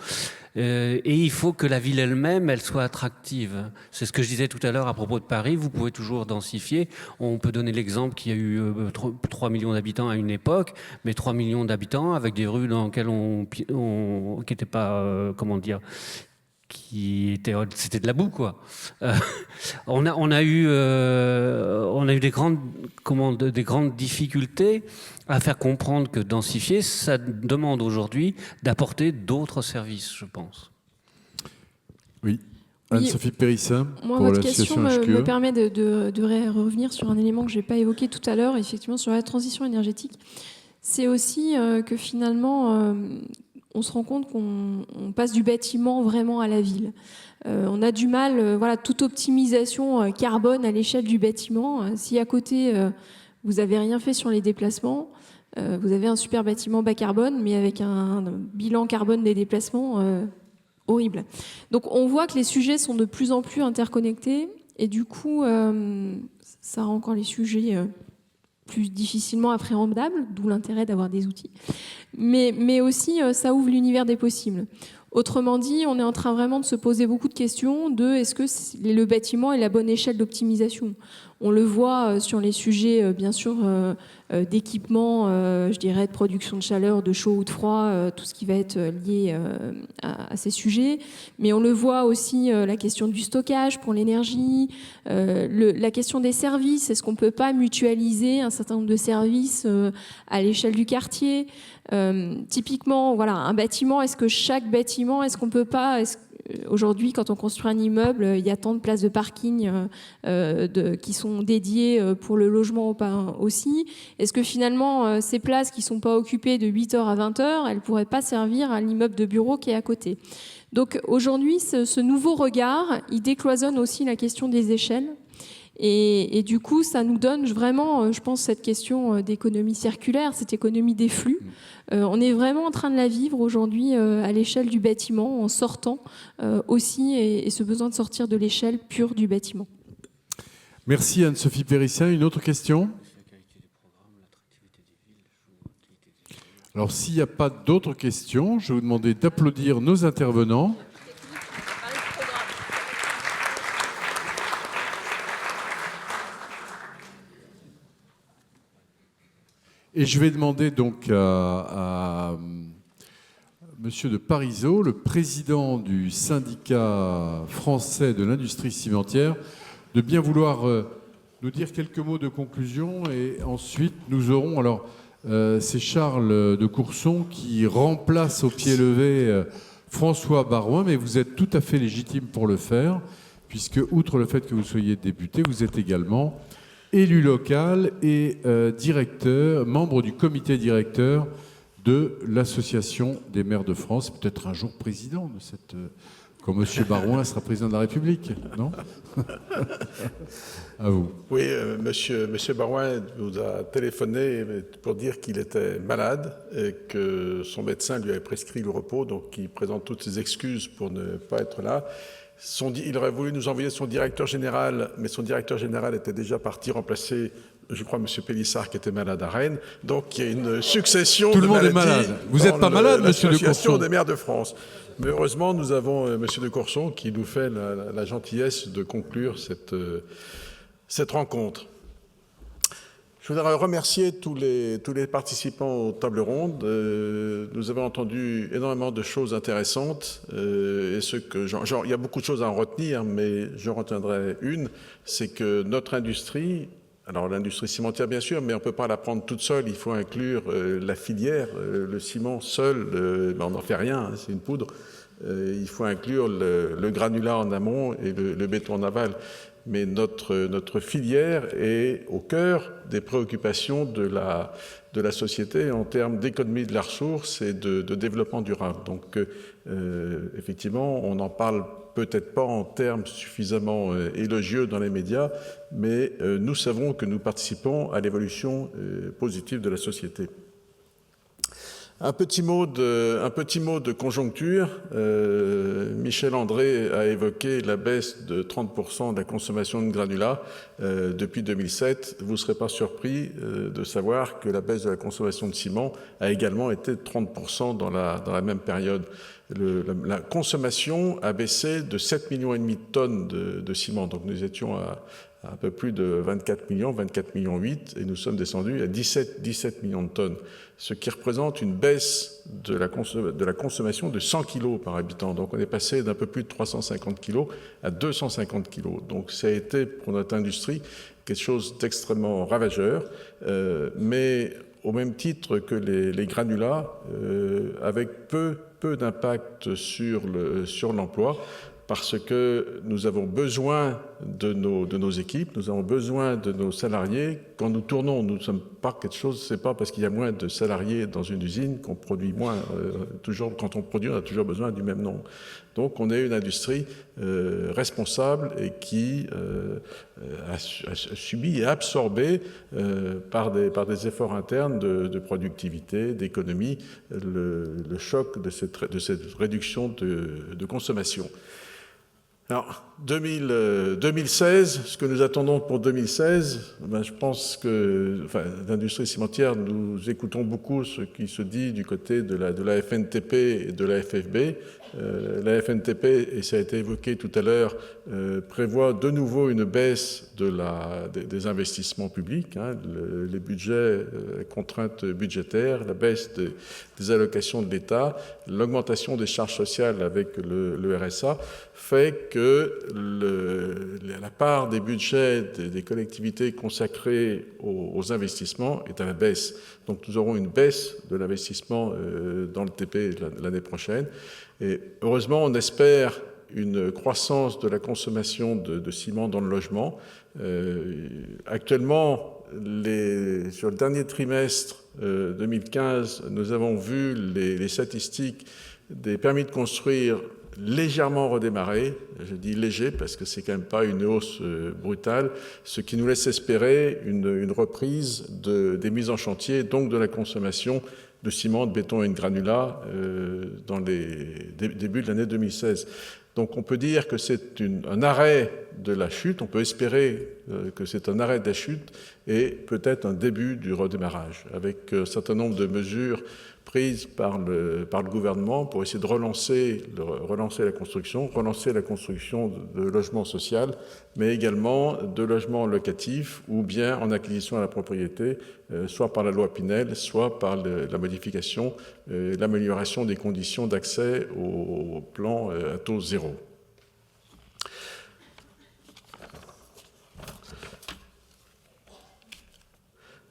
Et il faut que la ville elle-même, elle soit attractive. C'est ce que je disais tout à l'heure à propos de Paris. Vous pouvez toujours densifier. On peut donner l'exemple qu'il y a eu 3 millions d'habitants à une époque, mais 3 millions d'habitants avec des rues dans lesquelles qui n'étaient pas, c'était de la boue, quoi. On a eu des grandes difficultés à faire comprendre que densifier, ça demande aujourd'hui d'apporter d'autres services, je pense. Oui. Anne-Sophie Périssin, Moi, pour votre question l'association me HQE. permet de revenir sur un élément que je n'ai pas évoqué tout à l'heure, effectivement sur la transition énergétique. C'est aussi que finalement, on se rend compte qu'on passe du bâtiment vraiment à la ville. On a du mal, toute optimisation carbone à l'échelle du bâtiment. Si à côté, vous n'avez rien fait sur les déplacements, vous avez un super bâtiment bas carbone, mais avec un bilan carbone des déplacements horrible. Donc on voit que les sujets sont de plus en plus interconnectés, et du coup, ça rend encore les sujets plus difficilement appréhendables, d'où l'intérêt d'avoir des outils. Mais aussi, ça ouvre l'univers des possibles. Autrement dit, on est en train vraiment de se poser beaucoup de questions de est-ce que le bâtiment est la bonne échelle d'optimisation. On le voit sur les sujets, bien sûr, d'équipement, je dirais, de production de chaleur, de chaud ou de froid, tout ce qui va être lié à ces sujets. Mais on le voit aussi, la question du stockage pour l'énergie, la question des services. Est-ce qu'on ne peut pas mutualiser un certain nombre de services à l'échelle du quartier ? Typiquement, un bâtiment, est-ce que chaque bâtiment, est-ce qu'on peut pas... Aujourd'hui, quand on construit un immeuble, il y a tant de places de parking qui sont dédiées pour le logement aussi. Est-ce que finalement, ces places qui ne sont pas occupées de 8h à 20h, elles ne pourraient pas servir à l'immeuble de bureau qui est à côté ? Donc aujourd'hui, ce nouveau regard, il décloisonne aussi la question des échelles. Et du coup, ça nous donne vraiment, je pense, cette question d'économie circulaire, cette économie des flux. On est vraiment en train de la vivre aujourd'hui à l'échelle du bâtiment, en sortant aussi, et ce besoin de sortir de l'échelle pure du bâtiment. Merci Anne-Sophie Périssin. Une autre question ? Alors, s'il n'y a pas d'autres questions, je vais vous demander d'applaudir nos intervenants. Et je vais demander donc à Monsieur de Parisot, le président du syndicat français de l'industrie cimentière, de bien vouloir nous dire quelques mots de conclusion. Et ensuite, nous aurons... Alors, c'est Charles de Courson qui remplace au pied levé François Barouin, mais vous êtes tout à fait légitime pour le faire, puisque, outre le fait que vous soyez député, vous êtes également élu local et membre du comité directeur de l'Association des maires de France, peut-être un jour président de cette Quand M. Barouin sera président de la République, non? À vous. Oui, monsieur Barouin nous a téléphoné pour dire qu'il était malade et que son médecin lui avait prescrit le repos, donc il présente toutes ses excuses pour ne pas être là. Il aurait voulu nous envoyer son directeur général, mais son directeur général était déjà parti remplacer, je crois, M. Pélissard, qui était malade à Rennes. Donc il y a une succession Tout de le monde est maladies. malade. Vous n'êtes pas malade, monsieur de L'Association Courson? des maires de France. Mais heureusement, nous avons monsieur de Courson qui nous fait la gentillesse de conclure cette rencontre. Je voudrais remercier tous les participants aux tables rondes. Nous avons entendu énormément de choses intéressantes. Il y a beaucoup de choses à en retenir, mais je retiendrai une, c'est que notre industrie, alors l'industrie cimentière bien sûr, mais on ne peut pas la prendre toute seule, il faut inclure la filière. Le ciment seul, on n'en fait rien, hein, c'est une poudre. Il faut inclure le granulat en amont et le béton en aval. Mais notre filière est au cœur des préoccupations de la société en termes d'économie de la ressource et de développement durable. Donc, effectivement, on n'en parle peut-être pas en termes suffisamment élogieux dans les médias, mais nous savons que nous participons à l'évolution positive de la société. Un petit mot de conjoncture. Michel André a évoqué la baisse de 30% de la consommation de granulats depuis 2007. Vous ne serez pas surpris de savoir que la baisse de la consommation de ciment a également été de 30% dans la même période. La consommation a baissé de 7,5 millions de tonnes de ciment. Donc nous étions à un peu plus de 24 millions, 24,8 millions, et nous sommes descendus à 17 millions de tonnes, ce qui représente une baisse de la consommation de 100 kg par habitant. Donc on est passé d'un peu plus de 350 kg à 250 kg. Donc ça a été pour notre industrie quelque chose d'extrêmement ravageur, mais au même titre que les granulats, avec peu d'impact sur l'emploi, parce que nous avons besoin de nos équipes, nous avons besoin de nos salariés. Quand nous tournons, nous ne sommes pas quelque chose, c'est pas parce qu'il y a moins de salariés dans une usine qu'on produit moins. Toujours, quand on produit, on a toujours besoin du même nombre. Donc on est une industrie responsable et qui a subi et absorbé par des efforts internes de productivité, d'économie, le choc de cette réduction de consommation. Alors, 2016, ce que nous attendons pour 2016, je pense que, l'industrie cimentière, nous écoutons beaucoup ce qui se dit du côté de la FNTP et de la FFB. La FNTP, et ça a été évoqué tout à l'heure, prévoit de nouveau une baisse des investissements publics, les budgets, les contraintes budgétaires, la baisse des allocations de l'État, l'augmentation des charges sociales avec le RSA, fait que la part des budgets des collectivités consacrées aux investissements est à la baisse. Donc nous aurons une baisse de l'investissement dans le TP l'année prochaine. Et heureusement, on espère une croissance de la consommation de ciment dans le logement. Actuellement, sur le dernier trimestre 2015, nous avons vu les statistiques des permis de construire légèrement redémarrer. Je dis léger parce que c'est quand même pas une hausse brutale, ce qui nous laisse espérer une reprise des mises en chantier, donc de la consommation de ciment, de béton et de granulat dans les débuts de l'année 2016. Donc on peut dire que c'est un arrêt de la chute, on peut espérer que c'est un arrêt de la chute et peut-être un début du redémarrage, avec un certain nombre de mesures prises par le gouvernement pour essayer de relancer la construction de logements sociaux, mais également de logements locatifs ou bien en acquisition à la propriété, soit par la loi Pinel, soit par la modification, l'amélioration des conditions d'accès au plan à taux zéro.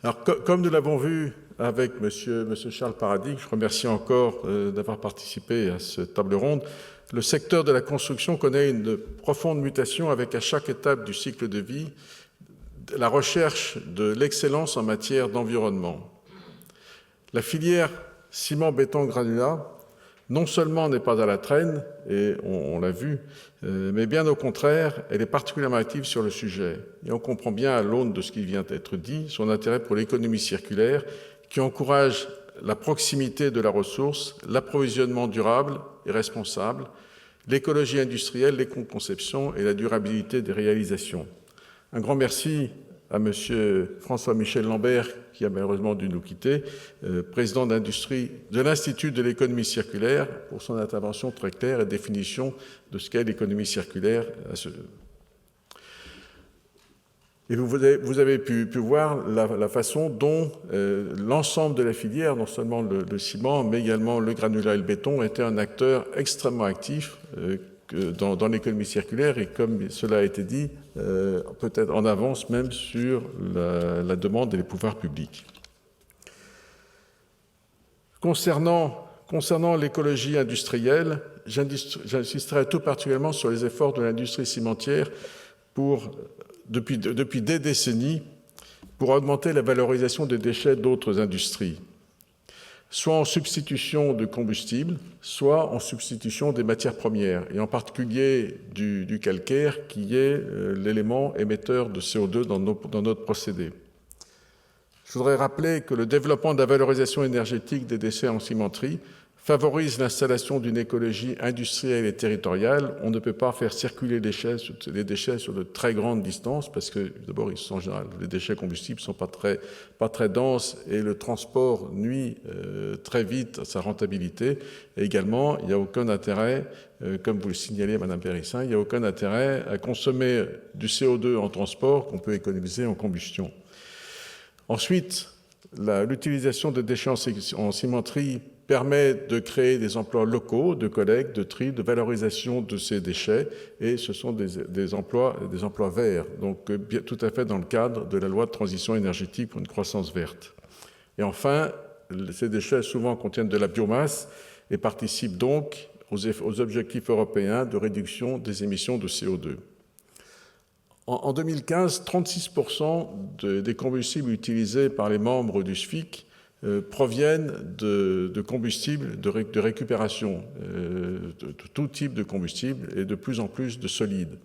Alors, comme nous l'avons vu avec Monsieur Charles Paradis, je remercie encore d'avoir participé à cette table ronde, le secteur de la construction connaît une profonde mutation avec à chaque étape du cycle de vie la recherche de l'excellence en matière d'environnement. La filière ciment-béton-granulat non seulement n'est pas à la traîne, et on l'a vu, mais bien au contraire, elle est particulièrement active sur le sujet. Et on comprend bien, à l'aune de ce qui vient d'être dit, son intérêt pour l'économie circulaire, qui encourage la proximité de la ressource, l'approvisionnement durable et responsable, l'écologie industrielle, l'éco-conception et la durabilité des réalisations. Un grand merci à M. François-Michel Lambert, qui a malheureusement dû nous quitter, président de l'Institut de l'économie circulaire, pour son intervention très claire et définition de ce qu'est l'économie circulaire. Et vous avez pu voir la façon dont l'ensemble de la filière, non seulement le ciment, mais également le granulat et le béton, était un acteur extrêmement actif dans l'économie circulaire et, comme cela a été dit, peut-être en avance même sur la demande et les pouvoirs publics. Concernant l'écologie industrielle, j'insisterai tout particulièrement sur les efforts de l'industrie cimentière depuis des décennies pour augmenter la valorisation des déchets d'autres industries, soit en substitution de combustibles, soit en substitution des matières premières, et en particulier du calcaire, qui est l'élément émetteur de CO2 dans notre procédé. Je voudrais rappeler que le développement de la valorisation énergétique des déchets en cimenterie favorise l'installation d'une écologie industrielle et territoriale. On ne peut pas faire circuler les déchets sur de très grandes distances parce que, d'abord, ils sont en général, les déchets combustibles ne sont pas très denses et le transport nuit très vite à sa rentabilité. Et également, il n'y a aucun intérêt, comme vous le signalez, Madame Périssin, il n'y a aucun intérêt à consommer du CO2 en transport qu'on peut économiser en combustion. Ensuite, l'utilisation des déchets en cimenterie permet de créer des emplois locaux, de collecte, de tri, de valorisation de ces déchets, et ce sont des emplois verts, donc tout à fait dans le cadre de la loi de transition énergétique pour une croissance verte. Et enfin, ces déchets souvent contiennent de la biomasse et participent donc aux objectifs européens de réduction des émissions de CO2. En 2015, 36% des combustibles utilisés par les membres du SFIC proviennent de combustibles de récupération, de tout type de combustible et de plus en plus de solides.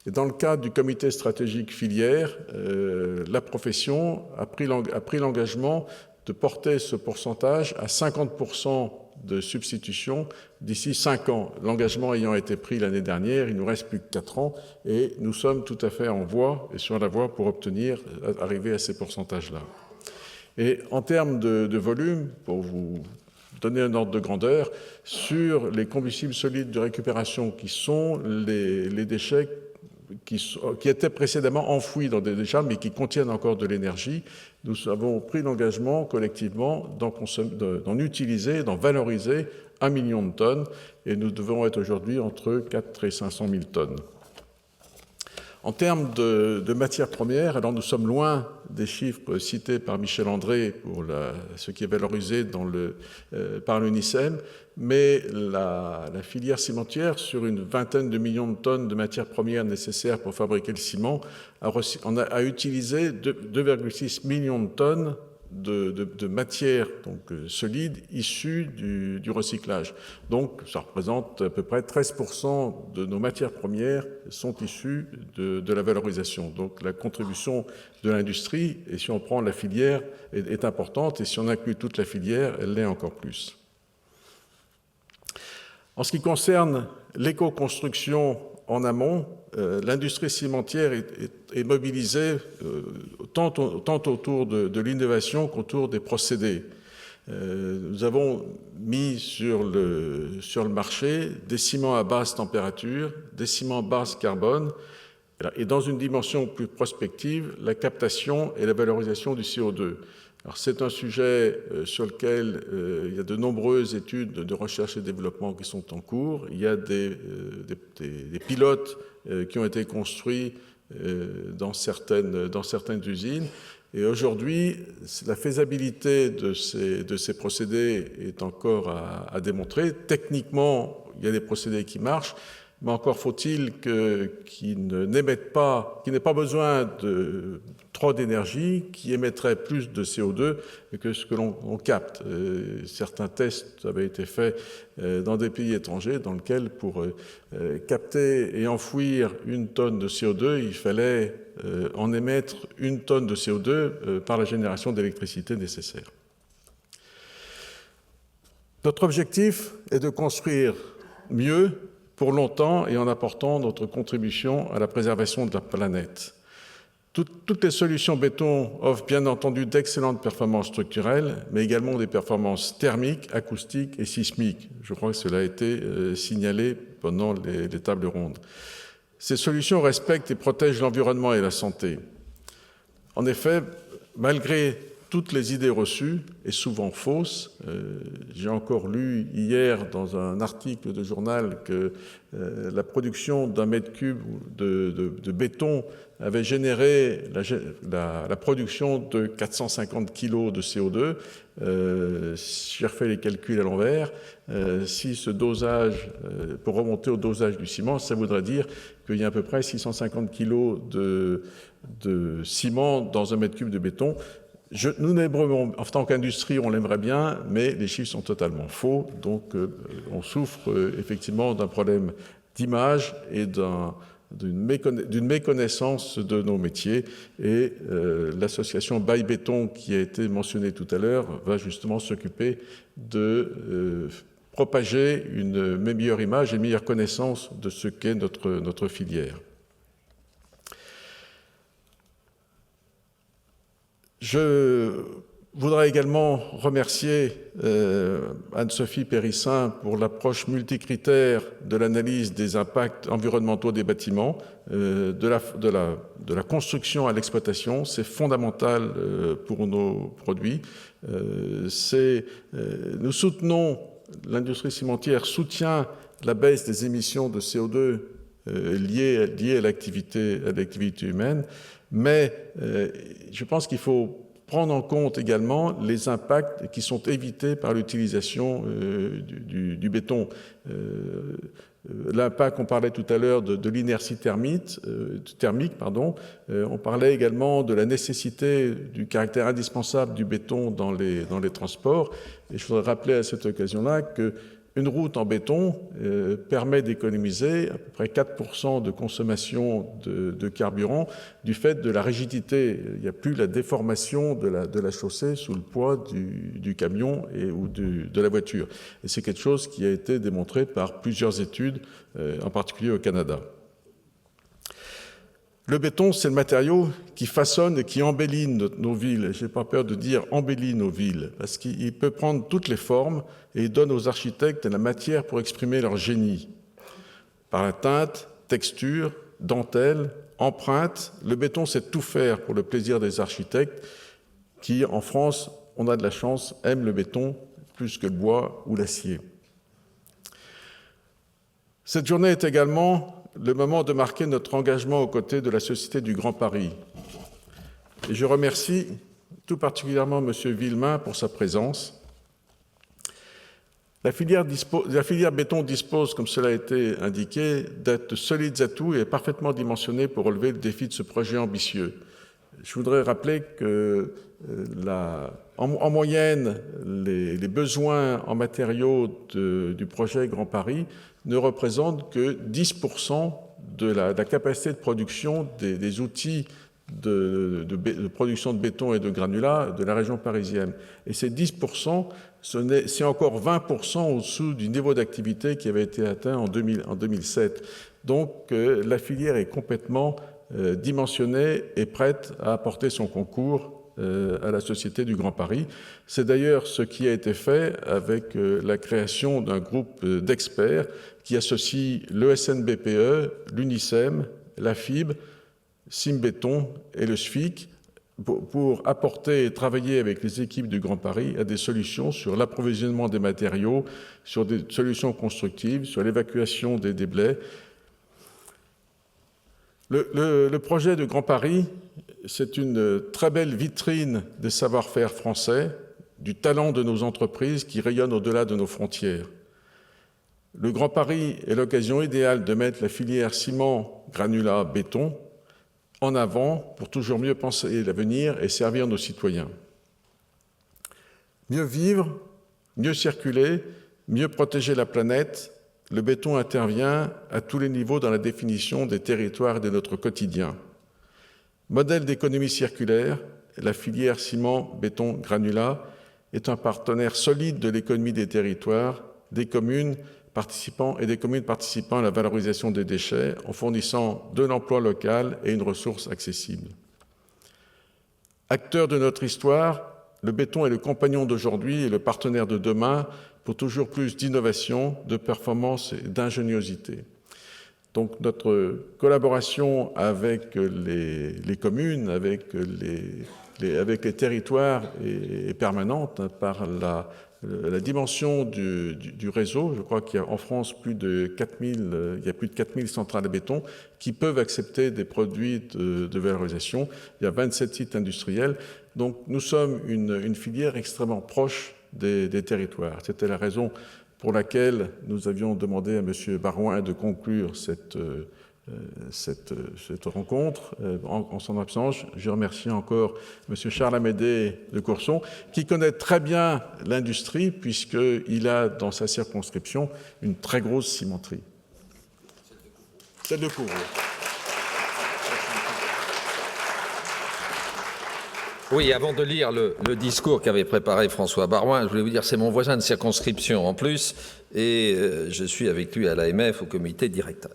Et dans le cadre du comité stratégique filière, la profession a pris l'engagement de porter ce pourcentage à 50% de substitution d'ici 5 ans. L'engagement ayant été pris l'année dernière, il nous reste plus que 4 ans et nous sommes tout à fait en voie et sur la voie pour arriver à ces pourcentages-là. Et en termes de volume, pour vous donner un ordre de grandeur, sur les combustibles solides de récupération qui sont les déchets qui étaient précédemment enfouis dans des décharges mais qui contiennent encore de l'énergie, nous avons pris l'engagement collectivement d'en utiliser, d'en valoriser 1 million de tonnes et nous devons être aujourd'hui entre 4 et 500 000 tonnes. En termes de matières premières, alors nous sommes loin des chiffres cités par Michel André pour ce qui est valorisé par l'UNICEM, mais la filière cimentière, sur une vingtaine de millions de tonnes de matières premières nécessaires pour fabriquer le ciment, a utilisé 2,6 millions de tonnes de matières solides issues du recyclage. Donc, ça représente à peu près 13% de nos matières premières sont issues de la valorisation. Donc, la contribution de l'industrie, et si on prend la filière, est importante, et si on inclut toute la filière, elle l'est encore plus. En ce qui concerne l'éco-construction en amont, l'industrie cimentière est mobilisée tant autour de l'innovation qu'autour des procédés. Nous avons mis sur le marché des ciments à basse température, des ciments basse carbone, et dans une dimension plus prospective, la captation et la valorisation du CO2. Alors, c'est un sujet sur lequel il y a de nombreuses études de recherche et développement qui sont en cours. Il y a des pilotes qui ont été construits dans certaines usines. Et aujourd'hui, la faisabilité de ces procédés est encore à démontrer. Techniquement, il y a des procédés qui marchent, mais encore faut-il qu'ils n'aient pas besoin de trop d'énergie, qui émettrait plus de CO2 que ce que l'on capte. Certains tests avaient été faits dans des pays étrangers dans lesquels, pour capter et enfouir 1 tonne de CO2, il fallait en émettre 1 tonne de CO2 par la génération d'électricité nécessaire. Notre objectif est de construire mieux, pour longtemps, et en apportant notre contribution à la préservation de la planète. Toutes les solutions béton offrent bien entendu d'excellentes performances structurelles, mais également des performances thermiques, acoustiques et sismiques. Je crois que cela a été signalé pendant les tables rondes. Ces solutions respectent et protègent l'environnement et la santé. En effet, malgré toutes les idées reçues, et souvent fausses. J'ai encore lu hier dans un article de journal que la production d'1 mètre cube de béton avait généré la production de 450 kg de CO2. J'ai refait les calculs à l'envers. Si ce dosage, pour remonter au dosage du ciment, ça voudrait dire qu'il y a à peu près 650 kg de ciment dans 1 mètre cube de béton. Nous n'aimerons, en tant qu'industrie, on l'aimerait bien, mais les chiffres sont totalement faux. Donc, on souffre effectivement d'un problème d'image et d'une méconnaissance de nos métiers. Et l'association Bail Béton, qui a été mentionnée tout à l'heure, va justement s'occuper de propager une meilleure image et une meilleure connaissance de ce qu'est notre filière. Je voudrais également remercier Anne-Sophie Périssin pour l'approche multicritère de l'analyse des impacts environnementaux des bâtiments, de la construction à l'exploitation. C'est fondamental pour nos produits. Nous soutenons, l'industrie cimentière soutient la baisse des émissions de CO2 liées à l'activité humaine. Mais je pense qu'il faut prendre en compte également les impacts qui sont évités par l'utilisation du béton. L'impact, on parlait tout à l'heure de l'inertie thermique, on parlait également de la nécessité du caractère indispensable du béton dans les transports. Et je voudrais rappeler à cette occasion-là que une route en béton permet d'économiser à peu près 4% de consommation de carburant du fait de la rigidité. Il n'y a plus la déformation de la chaussée sous le poids du camion ou de la voiture. Et c'est quelque chose qui a été démontré par plusieurs études, en particulier au Canada. Le béton, c'est le matériau qui façonne et qui embellit nos villes. Je n'ai pas peur de dire embellit nos villes, parce qu'il peut prendre toutes les formes et il donne aux architectes la matière pour exprimer leur génie. Par la teinte, texture, dentelle, empreinte, le béton sait tout faire pour le plaisir des architectes qui, en France, on a de la chance, aiment le béton plus que le bois ou l'acier. Cette journée est également le moment de marquer notre engagement aux côtés de la Société du Grand Paris. Et je remercie tout particulièrement M. Villemain pour sa présence. La filière béton dispose, comme cela a été indiqué, de solides atouts et est parfaitement dimensionnée pour relever le défi de ce projet ambitieux. Je voudrais rappeler que en moyenne, les besoins en matériaux du projet Grand Paris ne représentent que 10% de la capacité de production des outils de production de béton et de granulats de la région parisienne. Et ces 10%, c'est encore 20% au-dessous du niveau d'activité qui avait été atteint en 2007. Donc la filière est complètement dimensionnée et prête à apporter son concours à la Société du Grand Paris. C'est d'ailleurs ce qui a été fait avec la création d'un groupe d'experts qui associe l'ESNBPE, l'UNICEM, la FIB, Simbéton et le SFIC pour apporter et travailler avec les équipes du Grand Paris à des solutions sur l'approvisionnement des matériaux, sur des solutions constructives, sur l'évacuation des déblais. Le projet de Grand Paris, c'est une très belle vitrine des savoir-faire français, du talent de nos entreprises qui rayonnent au-delà de nos frontières. Le Grand Paris est l'occasion idéale de mettre la filière ciment, granulat, béton en avant pour toujours mieux penser l'avenir et servir nos citoyens. Mieux vivre, mieux circuler, mieux protéger la planète, le béton intervient à tous les niveaux dans la définition des territoires et de notre quotidien. Modèle d'économie circulaire, la filière ciment, béton, granulat est un partenaire solide de l'économie des territoires, des communes participant à la valorisation des déchets en fournissant de l'emploi local et une ressource accessible. Acteur de notre histoire, le béton est le compagnon d'aujourd'hui et le partenaire de demain pour toujours plus d'innovation, de performance et d'ingéniosité. Donc notre collaboration avec les communes, avec les territoires est permanente par la dimension du réseau. Je crois qu'il y a en France plus de 4000 centrales à béton qui peuvent accepter des produits de valorisation. Il y a 27 sites industriels. Donc nous sommes une filière extrêmement proche des territoires. C'était la raison pour laquelle nous avions demandé à M. Barouin de conclure cette rencontre. En son absence, je remercie encore M. Charles Amédée de Courson, qui connaît très bien l'industrie, puisqu'il a dans sa circonscription une très grosse cimenterie. Celle de Kourou. Oui, avant de lire le discours qu'avait préparé François Barouin, je voulais vous dire, c'est mon voisin de circonscription en plus, et je suis avec lui à l'AMF, au comité directeur.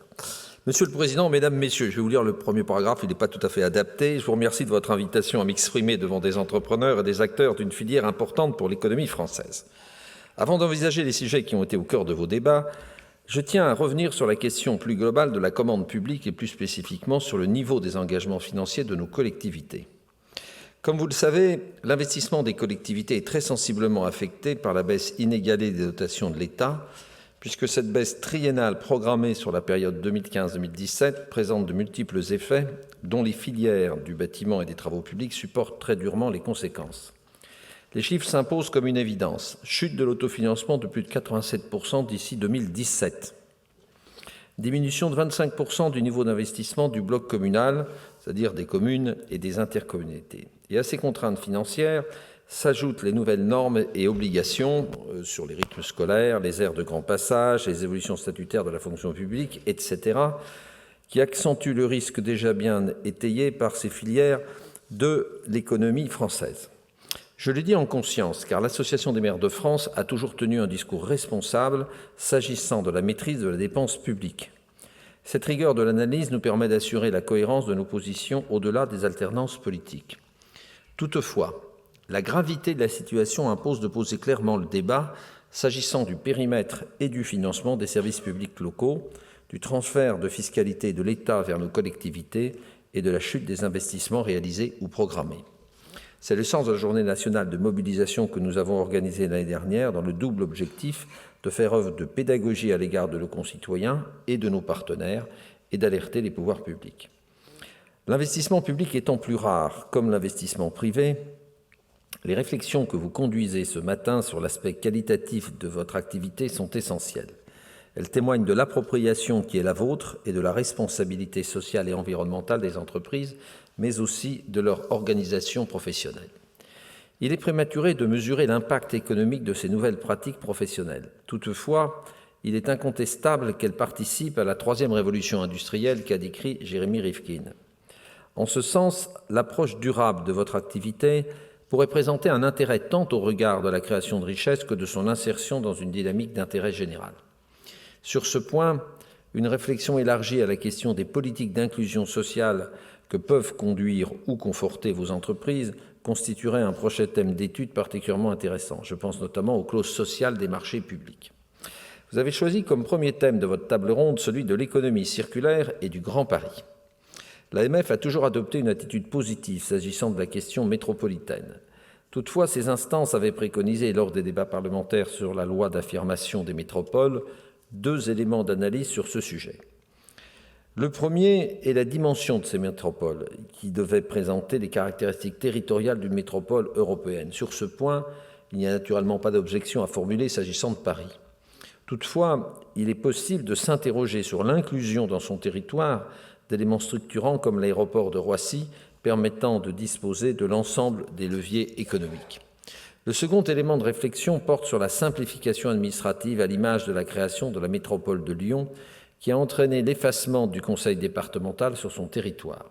Monsieur le Président, Mesdames, Messieurs, je vais vous lire le premier paragraphe, il n'est pas tout à fait adapté. Je vous remercie de votre invitation à m'exprimer devant des entrepreneurs et des acteurs d'une filière importante pour l'économie française. Avant d'envisager les sujets qui ont été au cœur de vos débats, je tiens à revenir sur la question plus globale de la commande publique et plus spécifiquement sur le niveau des engagements financiers de nos collectivités. Comme vous le savez, l'investissement des collectivités est très sensiblement affecté par la baisse inégalée des dotations de l'État, puisque cette baisse triennale programmée sur la période 2015-2017 présente de multiples effets dont les filières du bâtiment et des travaux publics supportent très durement les conséquences. Les chiffres s'imposent comme une évidence. Chute de l'autofinancement de plus de 87% d'ici 2017. Diminution de 25% du niveau d'investissement du bloc communal, c'est-à-dire des communes et des intercommunalités. Et à ces contraintes financières s'ajoutent les nouvelles normes et obligations sur les rythmes scolaires, les aires de grand passage, les évolutions statutaires de la fonction publique, etc., qui accentuent le risque déjà bien étayé par ces filières de l'économie française. Je le dis en conscience, car l'Association des maires de France a toujours tenu un discours responsable s'agissant de la maîtrise de la dépense publique. Cette rigueur de l'analyse nous permet d'assurer la cohérence de nos positions au-delà des alternances politiques. Toutefois, la gravité de la situation impose de poser clairement le débat s'agissant du périmètre et du financement des services publics locaux, du transfert de fiscalité de l'État vers nos collectivités et de la chute des investissements réalisés ou programmés. C'est le sens de la journée nationale de mobilisation que nous avons organisée l'année dernière dans le double objectif de faire œuvre de pédagogie à l'égard de nos concitoyens et de nos partenaires et d'alerter les pouvoirs publics. L'investissement public étant plus rare, comme l'investissement privé, les réflexions que vous conduisez ce matin sur l'aspect qualitatif de votre activité sont essentielles. Elles témoignent de l'appropriation qui est la vôtre et de la responsabilité sociale et environnementale des entreprises, mais aussi de leur organisation professionnelle. Il est prématuré de mesurer l'impact économique de ces nouvelles pratiques professionnelles. Toutefois, il est incontestable qu'elles participent à la troisième révolution industrielle qu'a décrit Jérémy Rifkin. En ce sens, l'approche durable de votre activité pourrait présenter un intérêt tant au regard de la création de richesses que de son insertion dans une dynamique d'intérêt général. Sur ce point, une réflexion élargie à la question des politiques d'inclusion sociale que peuvent conduire ou conforter vos entreprises constituerait un prochain thème d'étude particulièrement intéressant. Je pense notamment aux clauses sociales des marchés publics. Vous avez choisi comme premier thème de votre table ronde celui de l'économie circulaire et du Grand Paris. L'AMF a toujours adopté une attitude positive s'agissant de la question métropolitaine. Toutefois, ces instances avaient préconisé, lors des débats parlementaires sur la loi d'affirmation des métropoles, 2 éléments d'analyse sur ce sujet. Le premier est la dimension de ces métropoles, qui devait présenter les caractéristiques territoriales d'une métropole européenne. Sur ce point, il n'y a naturellement pas d'objection à formuler s'agissant de Paris. Toutefois, il est possible de s'interroger sur l'inclusion dans son territoire d'éléments structurants comme l'aéroport de Roissy, permettant de disposer de l'ensemble des leviers économiques. Le second élément de réflexion porte sur la simplification administrative à l'image de la création de la métropole de Lyon, qui a entraîné l'effacement du conseil départemental sur son territoire.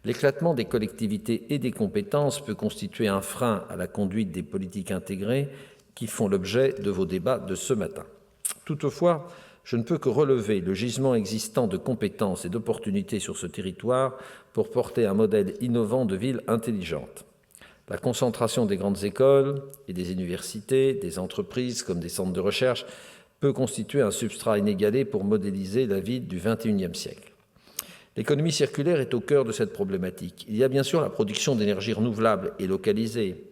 L'éclatement des collectivités et des compétences peut constituer un frein à la conduite des politiques intégrées qui font l'objet de vos débats de ce matin. Toutefois, je ne peux que relever le gisement existant de compétences et d'opportunités sur ce territoire pour porter un modèle innovant de ville intelligente. La concentration des grandes écoles et des universités, des entreprises comme des centres de recherche peut constituer un substrat inégalé pour modéliser la ville du XXIe siècle. L'économie circulaire est au cœur de cette problématique. Il y a bien sûr la production d'énergie renouvelable et localisée,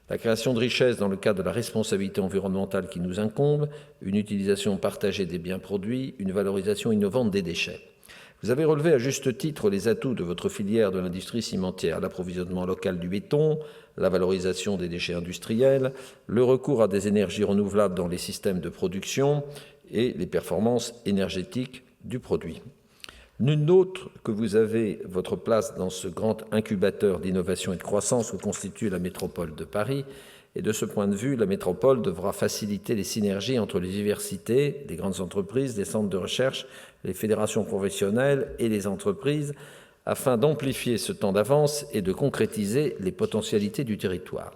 la création de richesses dans le cadre de la responsabilité environnementale qui nous incombe, une utilisation partagée des biens produits, une valorisation innovante des déchets. Vous avez relevé à juste titre les atouts de votre filière de l'industrie cimentière, l'approvisionnement local du béton, la valorisation des déchets industriels, le recours à des énergies renouvelables dans les systèmes de production et les performances énergétiques du produit. Nul d'autre que vous avez votre place dans ce grand incubateur d'innovation et de croissance que constitue la métropole de Paris. Et de ce point de vue, la métropole devra faciliter les synergies entre les universités, les grandes entreprises, les centres de recherche, les fédérations professionnelles et les entreprises, afin d'amplifier ce temps d'avance et de concrétiser les potentialités du territoire.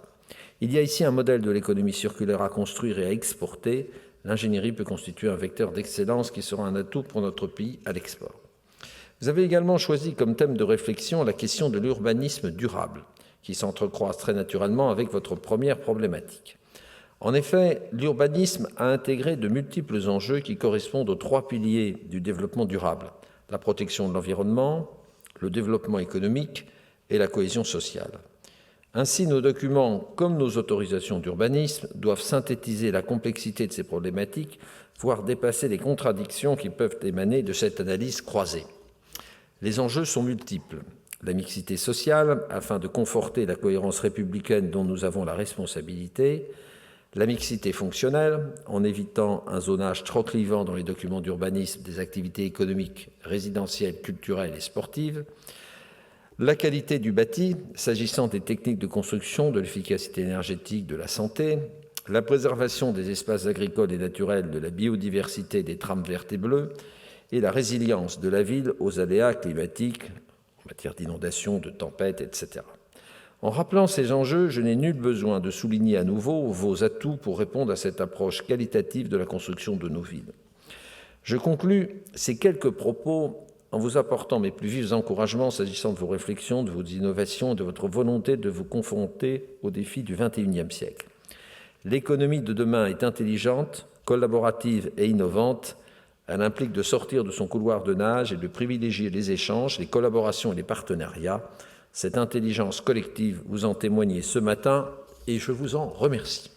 Il y a ici un modèle de l'économie circulaire à construire et à exporter. L'ingénierie peut constituer un vecteur d'excellence qui sera un atout pour notre pays à l'export. Vous avez également choisi comme thème de réflexion la question de l'urbanisme durable, qui s'entrecroise très naturellement avec votre première problématique. En effet, l'urbanisme a intégré de multiples enjeux qui correspondent aux 3 piliers du développement durable: la protection de l'environnement, le développement économique et la cohésion sociale. Ainsi, nos documents, comme nos autorisations d'urbanisme, doivent synthétiser la complexité de ces problématiques, voire dépasser les contradictions qui peuvent émaner de cette analyse croisée. Les enjeux sont multiples. La mixité sociale, afin de conforter la cohérence républicaine dont nous avons la responsabilité. La mixité fonctionnelle, en évitant un zonage trop clivant dans les documents d'urbanisme des activités économiques, résidentielles, culturelles et sportives. La qualité du bâti, s'agissant des techniques de construction, de l'efficacité énergétique, de la santé. La préservation des espaces agricoles et naturels, de la biodiversité, des trames vertes et bleues. Et la résilience de la ville aux aléas climatiques, en matière d'inondations, de tempêtes, etc. En rappelant ces enjeux, je n'ai nul besoin de souligner à nouveau vos atouts pour répondre à cette approche qualitative de la construction de nos villes. Je conclus ces quelques propos en vous apportant mes plus vifs encouragements s'agissant de vos réflexions, de vos innovations et de votre volonté de vous confronter aux défis du XXIe siècle. L'économie de demain est intelligente, collaborative et innovante. Elle implique de sortir de son couloir de nage et de privilégier les échanges, les collaborations et les partenariats. Cette intelligence collective, vous en témoignez ce matin et je vous en remercie.